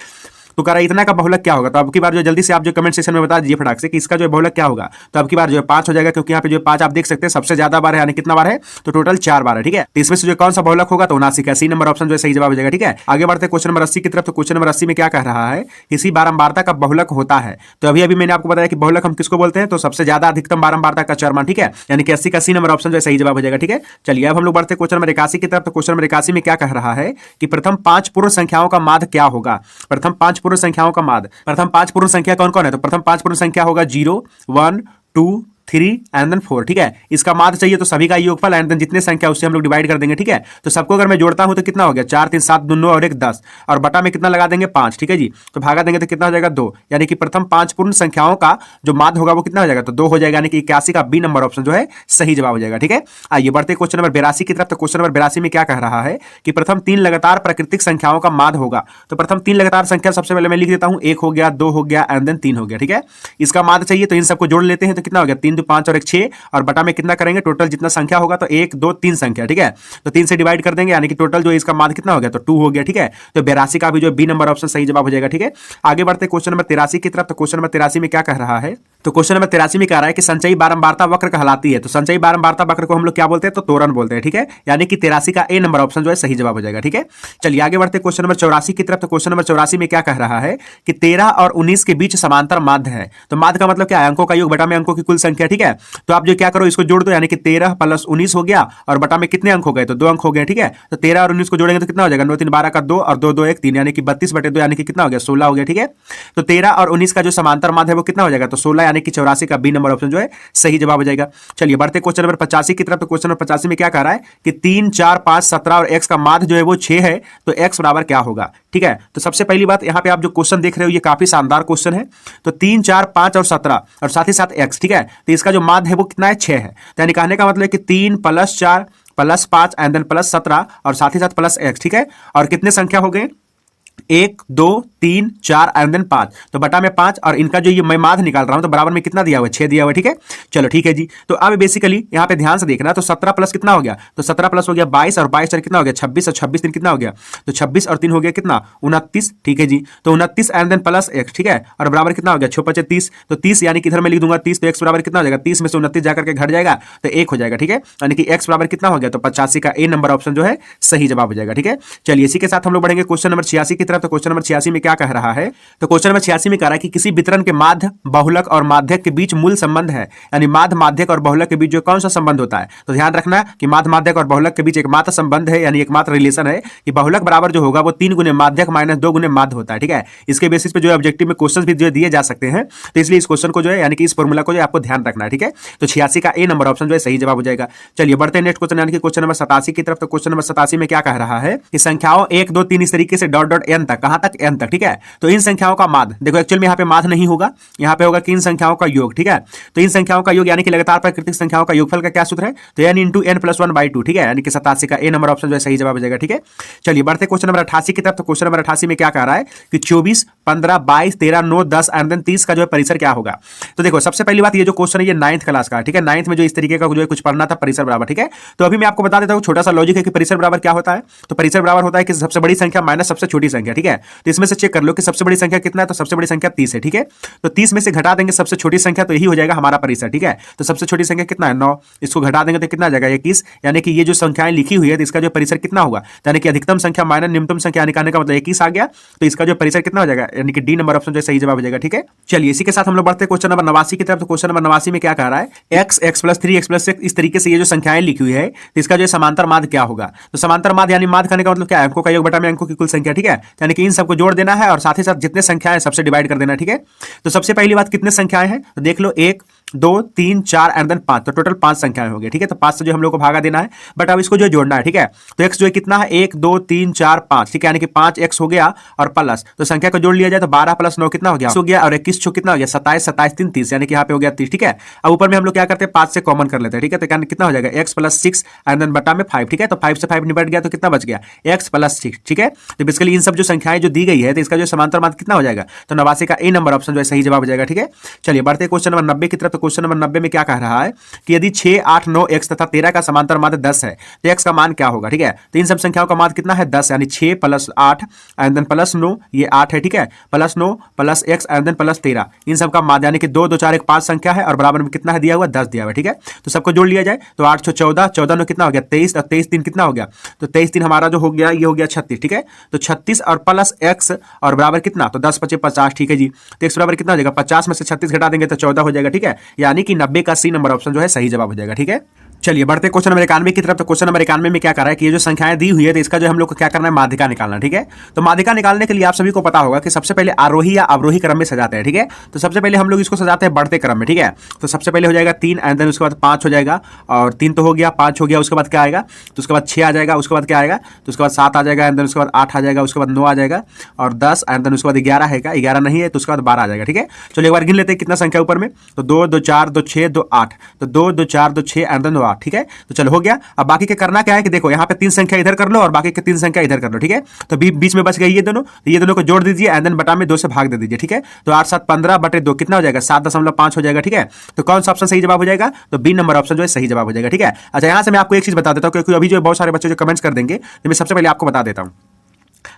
तो कह रहा है इतना का बहुलक क्या होगा। तो अब की बार जो जल्दी से आप जो कमेंट सेक्शन में बता दीजिए फटाक से कि इसका जो बहुलक क्या होगा। तो अब की बार जो है 5 हो जाएगा, क्योंकि यहाँ पे जो 5 आप देख सकते हैं सबसे ज्यादा बार है, यानी कितना बार है, तो टोटल 4 बार है, ठीक है। तो इसमें से जो कौन सा बहुलक होगा, तो 79 का सी नंबर ऑप्शन जो है सही जवाब हो जाएगा, ठीक है। आगे बढ़ते क्वेश्चन नंबर 80 की तरफ। तो क्वेश्चन नंबर 80 में क्या कह रहा है, किसी बारंबारता का बहुलक होता है। तो अभी मैंने आपको बताया कि बहुलक हम किसको बोलते हैं, तो सबसे ज्यादा अधिकतम बारंबारता का चरमान, ठीक है। यानी कि 80 का सी नंबर ऑप्शन जो है सही जवाब हो जाएगा, ठीक है। चलिए अब हम लोग बढ़ते क्वेश्चन नंबर 81 की तरफ। तो क्वेश्चन नंबर 81 में क्या कह रहा है कि प्रथम 5 पूर्ण संख्याओं का माध्य क्या होगा। प्रथम 5 पूर्ण संख्याओं का माध्य, प्रथम 5 पूर्ण संख्या कौन कौन है, तो प्रथम 5 पूर्ण संख्या होगा 0 1 2 3 एंड देन 4, ठीक है। इसका माध्य चाहिए तो सभी का योगफल एंड देन जितने संख्या उससे हम लोग डिवाइड कर देंगे, ठीक है। तो सबको अगर मैं जोड़ता हूं तो कितना हो गया, 4 3 7 2 9 और 1 10, और बटा में कितना लगा देंगे 5, ठीक है जी। तो भागा देंगे तो कितना हो जाएगा 2, यानी कि प्रथम 5 पूर्ण संख्याओं का जो माध्य होगा वो कितना हो जाएगा, तो 2 हो जाएगा, यानी कि 81 का बी नंबर ऑप्शन जो है सही जवाब हो जाएगा, ठीक है। आइए बढ़ते क्वेश्चन नंबर 82 की तरफ। तो क्वेश्चन नंबर 82 में क्या कह रहा है कि प्रथम 3 लगातार प्राकृतिक संख्याओं का माध्य होगा। तो प्रथम 3 लगातार संख्या सबसे पहले मैं लिख देता हूं, 1 हो गया, 2 हो गया एंड देन 3 हो गया, ठीक है। इसका माध्य चाहिए तो इन सबको जोड़ लेते हैं, तो कितना हो गया 3 2 5 और 1 6, और बटा में कितना करेंगे, टोटल जितना संख्या होगा तो 1 2 3 संख्या, ठीक है। तो 3 से डिवाइड कर देंगे, यानी कि टोटल जो इसका माध्य कितना हो गया, तो 2 हो गया, ठीक है। तो 82 का भी जो बी नंबर ऑप्शन सही जवाब हो जाएगा, ठीक है। आगे बढ़ते क्वेश्चन नंबर 83 की तरफ। तो क्वेश्चन नंबर 83 में क्या कह रहा है, तो क्वेश्चन नंबर 83 में कह रहा है कि संचयी बारंबारता वक्र कहलाती है। तो संचयी बारंबारता वक्र को हम लोग क्या बोलते हैं, तो त्वरण बोलते हैं, ठीक है। यानी कि 83 का ए नंबर ऑप्शन जो है सही जवाब हो जाएगा, ठीक है। चलिए आगे बढ़ते क्वेश्चन नंबर 84 की तरफ। तो क्वेश्चन नंबर 84 में क्या कह रहा है कि 13 और 19 के बीच समांतर माध्य है। तो माध्य का मतलब क्या है, अंकों का योग बटा में अंकों की कुल संख्या, ठीक है। तो आप जो क्या करो, इसको जोड़ दो, यानी कि 13 प्लस 19 हो गया, और बटा में कितने अंक हो गए, तो 2 अंक हो गए, ठीक है। तो 13 और 19 को जोड़ेंगे तो कितना हो जाएगा, 9 3 12 का 2 और 2 2 1 3, यानी कि 32 बटे 2, यानी कि कितना हो गया 16 हो गया, ठीक है। तो 13 और 19 का जो समांतर माध्य है वो कितना हो जाएगा, तो 16, यानी कि 84 का बी नंबर ऑप्शन जो है सही जवाब हो जाएगा। चलिए बढ़ते क्वेश्चन नंबर 85 की तरफ। तो क्वेश्चन नंबर 85 में क्या कह रहा है कि 3 4 5 17 और x का माध्य जो है वो 6 है, तो x बराबर क्या होगा, ठीक है। तो सबसे पहली बात यहाँ पे आप जो क्वेश्चन देख रहे हो ये काफी शानदार क्वेश्चन है। तो 3 4 5 और 17 और साथ ही साथ x, ठीक है। तो इसका जो माध्य है वो कितना है, 6 है। तो यानी कहने का मतलब है कि 3 + 4 + 5 एंड देन + 17 और साथ ही साथ प्लस x, ठीक है। और कितने संख्या हो गए, 1 2 3 4 एंड देन 5, तो बटा में 5, और इनका जो ये मैं माध्य निकाल रहा हूं तो बराबर में कितना दिया हुआ है, 6 दिया हुआ है, ठीक है। चलो ठीक है जी। तो अब बेसिकली यहां पे ध्यान से देखना, तो 17 प्लस कितना हो गया, तो 17 प्लस हो गया 22, और 22 कितना हो गया 26, और 26 3 कितना हो गया, तो 26 और 3 हो गया कितना 29, ठीक है जी। तो 29 एंड देन प्लस x, ठीक है, और बराबर कितना हो गया 6 5 30, तो 30, यानी कि इधर मैं लिख दूंगा 30, तो x बराबर कितना हो जाएगा, 30 में से 29 जाकर के घट जाएगा तो 1 हो जाएगा, ठीक है। यानी कि x बराबर कितना हो गया, तो 85 का ए नंबर ऑप्शन जो है सही जवाब हो जाएगा, ठीक है। चलिए इसी के साथ हम लोग बढ़ेंगे क्वेश्चन नंबर 86 की तरफ। तो क्वेश्चन नंबर 86 में क्या कह रहा है, तो क्वेश्चन नंबर 86 में कह रहा है कि किसी वितरण के माध्य बहुलक और माध्यक के बीच मूल संबंध है, यानी माध्य माध्यक और बहुलक के बीच जो कौन सा संबंध होता है, तो ध्यान रखना कि माध्य माध्यक और बहुलक के बीच एकमात्र संबंध है, यानी एकमात्र रिलेशन है कि बहुलक बराबर जो होगा वो 3 गुने माध्यक माइनस 2 गुने माध्य होता है, ठीक है। इसके बेसिस पे जो ऑब्जेक्टिव में क्वेश्चन भी जो दिए जा सकते हैं, तो इसलिए इस क्वेश्चन को जो है यानी कि इस फॉर्मूला को जो आपको ध्यान रखना है, ठीक है। तो 86 का ए नंबर ऑप्शन जो है सही जवाब हो जाएगा। चलिए बढ़ते हैं नेक्स्ट क्वेश्चन यानी कि क्वेश्चन नंबर 87 की तरफ। तो क्वेश्चन नंबर 87 में क्या कह रहा है कि संख्याओं 1 2 3 इस तरीके से डॉट डॉट एन तक, कहां तक, एन तक, ठीक है। तो इन संख्याओं का माध्य देखो, एक्चुअल में यहाँ पे माध्य नहीं होगा, यहाँ पे होगा कि इन संख्याओं का योग, ठीक है। तो इन संख्याओं का योग यानी कि लगातार प्राकृतिक संख्याओं का योगफल का क्या सूत्र है, तो n इंटू n प्लस 1/2, ठीक है। यानी कि 87 का ए नंबर ऑप्शन जो है सही जवाब हो जाएगा, ठीक है। चलिए बढ़ते क्वेश्चन नंबर 88 की तरफ। तो क्वेश्चन नंबर 88 में क्या कह रहा है कि 24 15 22 13 9 10 एंड देन 30 का जो है परिसर क्या होगा। तो देखो सबसे पहली बात, ये जो क्वेश्चन है ये 9th क्लास का, ठीक है। 9th में जो इस तरीके का जो है कुछ पढ़ना था, परिसर बराबर, ठीक है। तो अभी मैं आपको बता देता हूँ छोटा सा लॉजिक है कि परिसर बराबर क्या होता है। तो परिसर बराबर होता है कि सबसे बड़ी संख्या माइनस सबसे छोटी संख्या, ठीक है। तो इसमें से चेक कर लो कि सबसे बड़ी संख्या कितना है, तो सबसे बड़ी संख्या 30 है, ठीक है। तो 30 में से घटा देंगे सबसे छोटी संख्या, तो यही हो जाएगा हमारा परिसर, ठीक है। तो सबसे छोटी संख्या कितना है 9, इसको घटा देंगे तो कितना आ जाएगा 21, यानी कि ये जो संख्याएं लिखी हुई है तो इसका जो परिसर कितना होगा, यानी कि अधिकतम संख्या माइनस न्यूनतम संख्या निकालने का मतलब 21 आ गया, तो इसका जो परिसर कितना हो जाएगा, यानी कि डी नंबर ऑप्शन जो सही जवाब हो जाएगा, ठीक है। चलिए इसी के साथ हम लोग बढ़ते हैं क्वेश्चन नंबर 89 की तरफ। तो क्वेश्चन नंबर 89 में क्या कह रहा है, x x + 3 x + 6 इस तरीके से ये जो संख्याएं लिखी हुई है तो इसका जो समांतर माध्य क्या होगा। तो समांतर माध्य यानी माध्य करने का मतलब क्या है, अंकों का योग बटा में अंकों की कुल संख्या, ठीक है। यानी कि इन सबको जोड़ देना है और साथ ही साथ जितने संख्याएं सबसे डिवाइड कर देना, ठीक है। तो सबसे पहली बात कितने संख्याएं हैं, तो देख लो 1 2 3 4 एंड देन 5, तो टोटल 5 संख्याएं हो गई, ठीक है। तो 5 से जो हम लोग को भागा देना है, बट अब इसको जो जोड़ना है, ठीक है। तो x जो है कितना है 1 2 3 4 5, ठीक है। यानी कि 5x हो गया और प्लस, तो संख्या को जोड़ लिया जाए तो 12 + 9 कितना हो गया, हो गया, और 21 छो कितना हो गया 27 27 3 30, यानी कि यहाँ पे हो गया 30, ठीक है। अब ऊपर में हम लोग क्या करते हैं 5 से कॉमन कर लेते हैं, ठीक है। तो कितना हो जाएगा x + 6 एंड देन बटा में 5, ठीक है। तो 5 से 5 निपट गया तो कितना बच गया x + 6, ठीक है। तो बेसिकली इन सब जो संख्याएं जो दी गई है तो इसका जो समांतर माध्य कितना हो जाएगा, तो 89 का ए नंबर ऑप्शन जो है सही जवाब हो जाएगा, ठीक है। चलिए बढ़ते क्वेश्चन नंबर 90 की तरफ। तो क्वेश्चन नंबर 90 में क्या कह रहा है कि यदि 6 8 9 x तथा 13 का समांतर माध्य 10 है तो x का मान क्या होगा, ठीक है। तो इन सब संख्याओं का माध्य कितना है 10, यानी 6 + 8 एंड देन प्लस 9, ये 8 है, ठीक है, plus 9 plus x and then plus 13, इन सब का माध्य यानी कि 2 2 4 1 5 संख्या है और बराबर में कितना है दिया हुआ 10 दिया हुआ, ठीक है। तो सबको जोड़ लिया जाए तो 8 14 14 9 कितना हो गया 23, और 23 3 कितना हो गया, तो 23 3 हमारा जो हो गया ये हो गया 36, ठीक है। तो 36 और प्लस x और बराबर कितना, तो 10 5 50, ठीक है जी। तो x बराबर कितना हो जाएगा 50 में से 36 घटा देंगे तो 14 हो जाएगा, ठीक है। यानी कि 90 का सी नंबर ऑप्शन जो है सही जवाब हो जाएगा, ठीक है। चलिए बढ़ते क्वेश्चन नंबर 91 की तरफ। तो क्वेश्चन नंबर 91 में क्या कर रहा है कि ये जो संख्याएं दी हुई है तो इसका जो हम लोग को क्या करना है, माध्यिका निकालना। ठीक है, तो माध्यिका निकालने के लिए आप सभी को पता होगा कि सबसे पहले आरोही या अवरोही क्रम में सजाते हैं। ठीक है, तो सबसे पहले हम लोग इसको सजाते हैं बढ़ते क्रम में। ठीक है, तो सबसे पहले हो जाएगा 3 एंड देन उसके बाद 5 हो जाएगा, और 3 तो हो गया, 5 हो गया, उसके बाद क्या आएगा, तो उसके बाद 6 आ जाएगा, उसके बाद क्या आएगा, तो उसके बाद 7 आ जाएगा, एंड देन उसके बाद 8 आ जाएगा, उसके बाद 9 आ जाएगा, और 10 एंड देन उसके बाद 11 है क्या, 11 नहीं है तो उसके बाद 12 आ जाएगा। ठीक है, चलो एक बार गिन लेते हैं कितना संख्या ऊपर में, तो 2 2 4 2 6 2 8, तो 2 2 4 2 6 एंड देन 2 8। ठीक है, तो चलो हो गया। अब बाकी के करना क्या है कि देखो यहाँ पे 3 संख्या इधर कर लो और बाकी के 3 संख्या इधर कर लो। ठीक है, तो बीच में बच गई ये दोनों, तो ये दोनों को जोड़ दीजिए एंड देन बटा में 2 से भाग दे दीजिए। ठीक है, तो 8 7 15 बटे 2 कितना हो जाएगा, 7.5 हो जाएगा। ठीक है, तो कौन सा ऑप्शन सही जवाब हो जाएगा, तो बी नंबर ऑप्शन जो है सही जवाब हो जाएगा। ठीक है, अच्छा यहाँ से मैं आपको एक चीज बता देता हूँ, क्योंकि अभी जो बहुत सारे बच्चे जो कमेंट्स कर देंगे, तो मैं सबसे पहले आपको बता देता हूँ।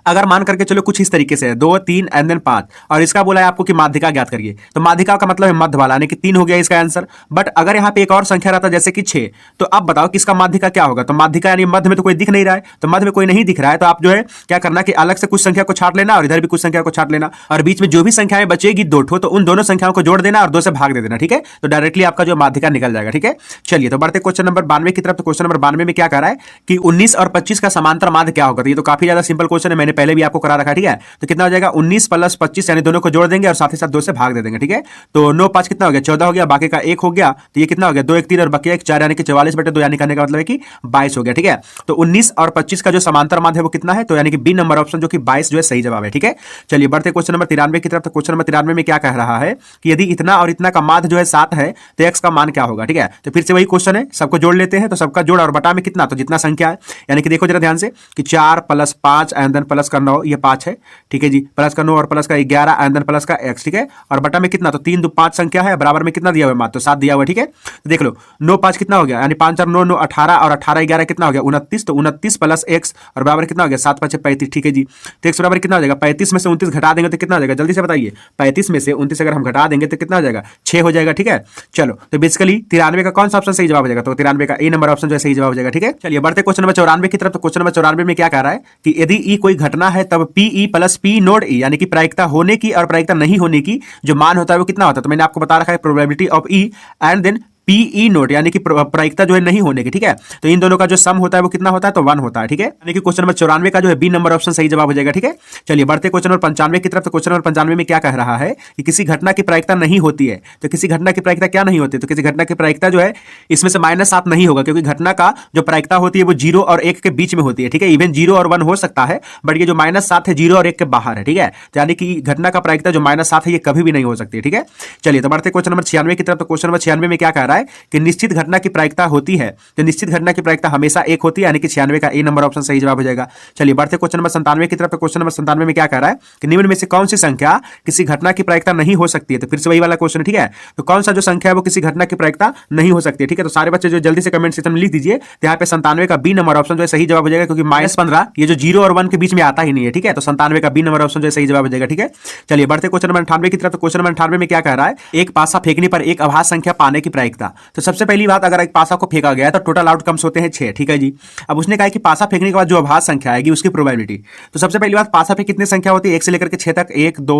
अगर मान करके चलो कुछ इस तरीके से है 2 3 एंड देन 5, और इसका बोला है आपको कि माध्यिका ज्ञात करिए, तो माध्यिका का मतलब है मध्य वाला, यानी कि 3 हो गया इसका आंसर। बट अगर यहाँ पे एक और संख्या रहता जैसे कि 6, तो अब बताओ कि इसका माध्यिका क्या होगा, तो माध्यिका यानी मध्य में तो कोई दिख नहीं रहा है, तो मध्य में कोई नहीं दिख रहा है, तो आप जो है क्या करना कि अलग से कुछ संख्या को छाट लेना और इधर भी कुछ संख्या को छाट लेना, और बीच में जो भी संख्याएं बचेगी 2 ठो, तो उन दोनों संख्याओं को जोड़ देना और 2 से भाग दे देना। ठीक है, तो डायरेक्टली आपका जो माध्यिका निकल जाएगा। ठीक है, चलिए तो बढ़ते क्वेश्चन नंबर 92 की तरफ। तो क्वेश्चन नंबर 92 में क्या कर रहा है कि 19 और 25 का समांतर माध्य क्या होगा, तो ये तो काफी ज्यादा सिंपल क्वेश्चन है, मैंने पहले भी आपको करा रखा है। ठीक है, तो कितना हो जाएगा 19 + 25, यानी दोनों को जोड़ देंगे और साथ ही साथ 2 से भाग दे देंगे। ठीक है, तो 9 5 कितना हो गया, 14 हो गया, बाकी का 1 हो गया, तो ये कितना हो गया 2 1 3 और बाकी 1 4, यानी कि 44/2, यानी कहने का मतलब है कि 22 हो गया। ठीक है, तो 19 और 25 का जो समांतर माध्य है वो कितना है, तो यानी कि बी नंबर ऑप्शन जो कि 22 जो है सही जवाब है। ठीक है, चलिए बढ़ते क्वेश्चन नंबर 93 की तरफ। तो क्वेश्चन नंबर 93 में क्या कह रहा है कि यदि इतना और इतना का माध्य जो है 7 है तो x का मान क्या होगा। ठीक है, तो फिर से वही क्वेश्चन है, सबको जोड़ लेते हैं, तो सबका जोड़ और बटा में कितना, तो जितना संख्या है, यानी कि देखो जरा ध्यान से कि 4 + 5 एंड देन प्लस का 9, ये 5 है। ठीक है जी, प्लस का 9 और प्लस का 11 एंड देन प्लस का x। ठीक है, और बटा में कितना, तो 3 2 5 संख्या है, बराबर में कितना दिया हुआ है मात्र, तो 7 दिया हुआ है। ठीक है, तो देख लो 9 5 कितना हो गया, यानी 5 4 9 9 18, और 18 11 कितना हो गया 29, तो 29 + x और बराबर कितना हो गया 7 5 35। ठीक है जी, तो x बराबर कितना हो जाएगा, 35 में से 29 घटा देंगे तो कितना हो जाएगा, जल्दी से बताइए, 35 में से 29 अगर हम घटा देंगे तो कितना हो जाएगा, 6 हो जाएगा। ठीक है, चलो तो बेसिकली 93 का कौन सा ऑप्शन सही जवाब हो जाएगा, तो 93 का ए नंबर ऑप्शन जो है सही जवाब हो जाएगा। ठीक है, चलिए बढ़ते क्वेश्चन नंबर 94 की तरफ। तो क्वेश्चन नंबर 94 में क्या कह रहा है कि यदि ई कोई घटना है तब पी + पी नोड ई, यानी कि प्रायिकता होने की और प्रायिकता नहीं होने की जो मान होता है वो कितना होता है, तो मैंने आपको बता रखा है probability of E and then P E not, यानी कि प्रायिकता जो है नहीं होने की। ठीक है, तो इन दोनों का जो सम होता है वो कितना होता है, तो 1 होता है। ठीक है, यानी कि क्वेश्चन नंबर 94 का जो है बी नंबर ऑप्शन सही जवाब हो जाएगा। ठीक है, चलिए बढ़ते क्वेश्चन नंबर 95 की तरफ। तो क्वेश्चन नंबर 95 में क्या कह रहा है कि किसी घटना की प्रायिकता नहीं होती है, तो किसी घटना की प्रायिकता क्या नहीं होती, तो किसी घटना की प्रायिकता जो है इसमें से -7 नहीं होगा, क्योंकि घटना का जो प्रायिकता होती है वो 0 और 1 के बीच में होती है। ठीक है, इवन 0 और 1 हो सकता है, बट ये जो -7 है 0 और 1 के बाहर है। ठीक है, तो यानी कि घटना का प्रायिकता जो -7 है ये कभी भी नहीं हो सकती है। ठीक है, चलिए तो बढ़ते क्वेश्चन नंबर 96 की तरफ। तो क्वेश्चन नंबर 96 में क्या कह रहा है कि निश्चित घटना की प्रायिकता होती है, तो निश्चित घटना की प्रायिकता हमेशा 1 होती है, यानी कि 96 का ए नंबर ऑप्शन सही जवाब हो जाएगा। चलिए बढ़ते क्वेश्चन नंबर 97 की तरफ। तो क्वेश्चन नंबर 97 में क्या कह रहा है कि निम्न में से कौन सी संख्या किसी घटना की प्रायिकता नहीं हो सकती है, तो फिर से वही वाला क्वेश्चन। ठीक है, तो कौन सा जो संख्या है वो किसी घटना की प्रायिकता नहीं हो सकती है। ठीक है, तो सारे बच्चे जो जल्दी से कमेंट सेक्शन में लिख दीजिए, तो यहाँ पे 97 का बी नंबर ऑप्शन जो है सही जवाब हो जाएगा, क्योंकि -15 ये जो 0 और 1 के बीच में आता ही नहीं है। ठीक है, तो 97 का बी नंबर ऑप्शन जो है सही जवाब हो जाएगा। ठीक है, चलिए बढ़ते क्वेश्चन नंबर 98 की तरफ। तो क्वेश्चन नंबर 98 में क्या कह रहा है, एक पासा फेंकने पर एक अभाज्य संख्या पाने की प्रायिकता। तो सबसे पहली बात, अगर एक पासा को फेंका गया तो टोटल आउटकम्स होते हैं 6। ठीक है जी, अब उसने कहा कि पासा फेंकने के बाद जो अभाज्य संख्या आएगी उसकी प्रोबेबिलिटी। तो सबसे पहली बात, पासा पे कितनी संख्या होती है, 1 से लेकर के 6 तक, 1 2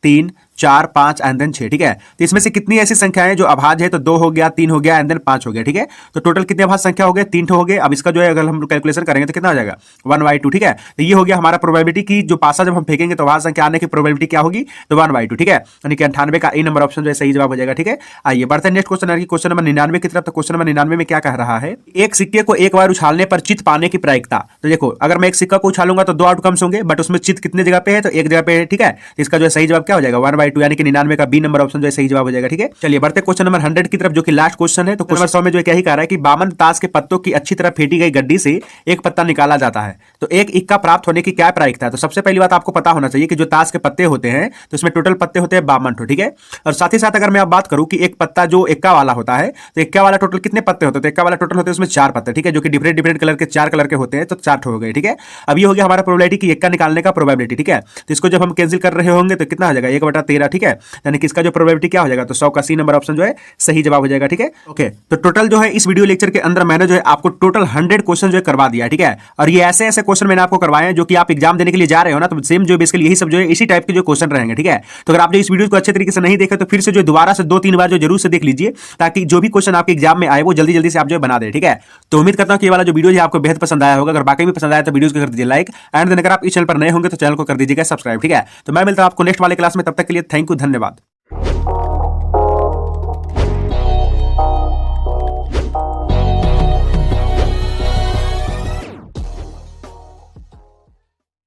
3 4 5 एंड देन 6। ठीक है, तो इसमें से कितनी ऐसी संख्याएं जो अभाज्य है, तो 2 हो गया, 3 हो गया एंड देन 5 हो गया। ठीक है, तो टोटल कितने अभाज्य संख्या हो गए, 3 हो गए। अब इसका जो है अगर हम कैलकुलेशन करेंगे तो कितना हो जाएगा 1/2। ठीक है, तो ये हो गया हमारा प्रोबेबिलिटी की जो पासा जब हम फेंकेंगे तो अभाज्य संख्या आने की प्रोबेबिलिटी क्या होगी, तो 1/2। ठीक है, यानी कि 98 का ए नंबर ऑप्शन जो है सही जवाब हो जाएगा। ठीक है, आइए बढ़ते हैं नेक्स्ट क्वेश्चन, क्वेश्चन नंबर 99 की तरफ। तो क्वेश्चन नंबर 99 में क्या कह रहा है, एक सिक्के को एक बार उछालने पर चित पाने की प्रायिकता। तो देखो अगर मैं एक सिक्का को उछालूंगा तो 2 आउटकम्स होंगे, बट उसमें चित कितने जगह पे है, तो एक जगह पे है। ठीक है, इसका जो है सही जवाब क्या हो जाएगा 1/2, यानी कि 99 का बी नंबर ऑप्शन जो है सही जवाब हो जाएगा। ठीक है, चलिए बढ़ते क्वेश्चन नंबर 100 की तरफ, जो कि लास्ट क्वेश्चन है। तो क्वेश्चन नंबर 100 में जो क्या ही कह रहा है कि बामन ताश के पत्तों की अच्छी तरह फेंटी गई गड्डी से एक पत्ता निकाला जाता है, तो एक इक्का प्राप्त होने की क्या प्रायिकता है। तो सबसे पहली बात आपको पता होना चाहिए कि जो ताश के पत्ते होते हैं तो उसमें टोटल पत्ते होते हैं 52। ठीक है, और साथ ही साथ अगर मैं अब बात करूं कि एक पत्ता जो इक्का वाला होता है, तो इक्का वाला टोटल कितने पत्ते होते हैं, तो इक्का वाला टोटल होते हैं उसमें 4 पत्ते। ठीक है, जो कि डिफरेंट डिफरेंट कलर के 4 कलर के होते हैं, तो 4 हो गए। ठीक है, अब ये हो गया हमारा प्रोबेबिलिटी की इक्का निकालने का प्रोबेबिलिटी। ठीक है, तो इसको जब हम कैंसिल कर रहे होंगे तो कितना हो जाएगा 1/13 13, ठीक है, यानी कि इसका जो प्रोबेबिलिटी क्या हो जाएगा, तो 100 का सी नंबर ऑप्शन जो है सही जवाब हो जाएगा, ठीक है। ओके, तो टोटल जो है इस वीडियो लेक्चर के अंदर मैंने जो है आपको टोटल 100 क्वेश्चन जो है करवा दिया, ठीक है। और ये ऐसे ऐसे क्वेश्चन मैंने आपको करवाए हैं जो कि आप एग्जाम देने के लिए जा रहे हो ना, तो सेम जो बेसिकली यही सब जो है इसी टाइप के जो क्वेश्चन रहेंगे, ठीक है। तो अगर आप जो इस वीडियो को अच्छे तरीके से नहीं देखे तो फिर से जो दोबारा से 2-3 बार जो जरूर से देख लीजिए, ताकि जो भी क्वेश्चन आपके एग्जाम में आए वो जल्दी जल्दी से आप जो बना दे, ठीक है। तो उम्मीद करता हूं कि ये वाला जो वीडियो है आपको बेहद पसंद आया होगा। अगर बाकी भी पसंद आया तो वीडियो को कर दीजिए लाइक, एंड देन अगर आप इस चैनल पर नए होंगे तो चैनल को कर दीजिएगा सब्सक्राइब, ठीक है। तो मैं मिलता हूं आपको नेक्स्ट वाले क्लास में, तब तक के लिए थैंक यू, धन्यवाद।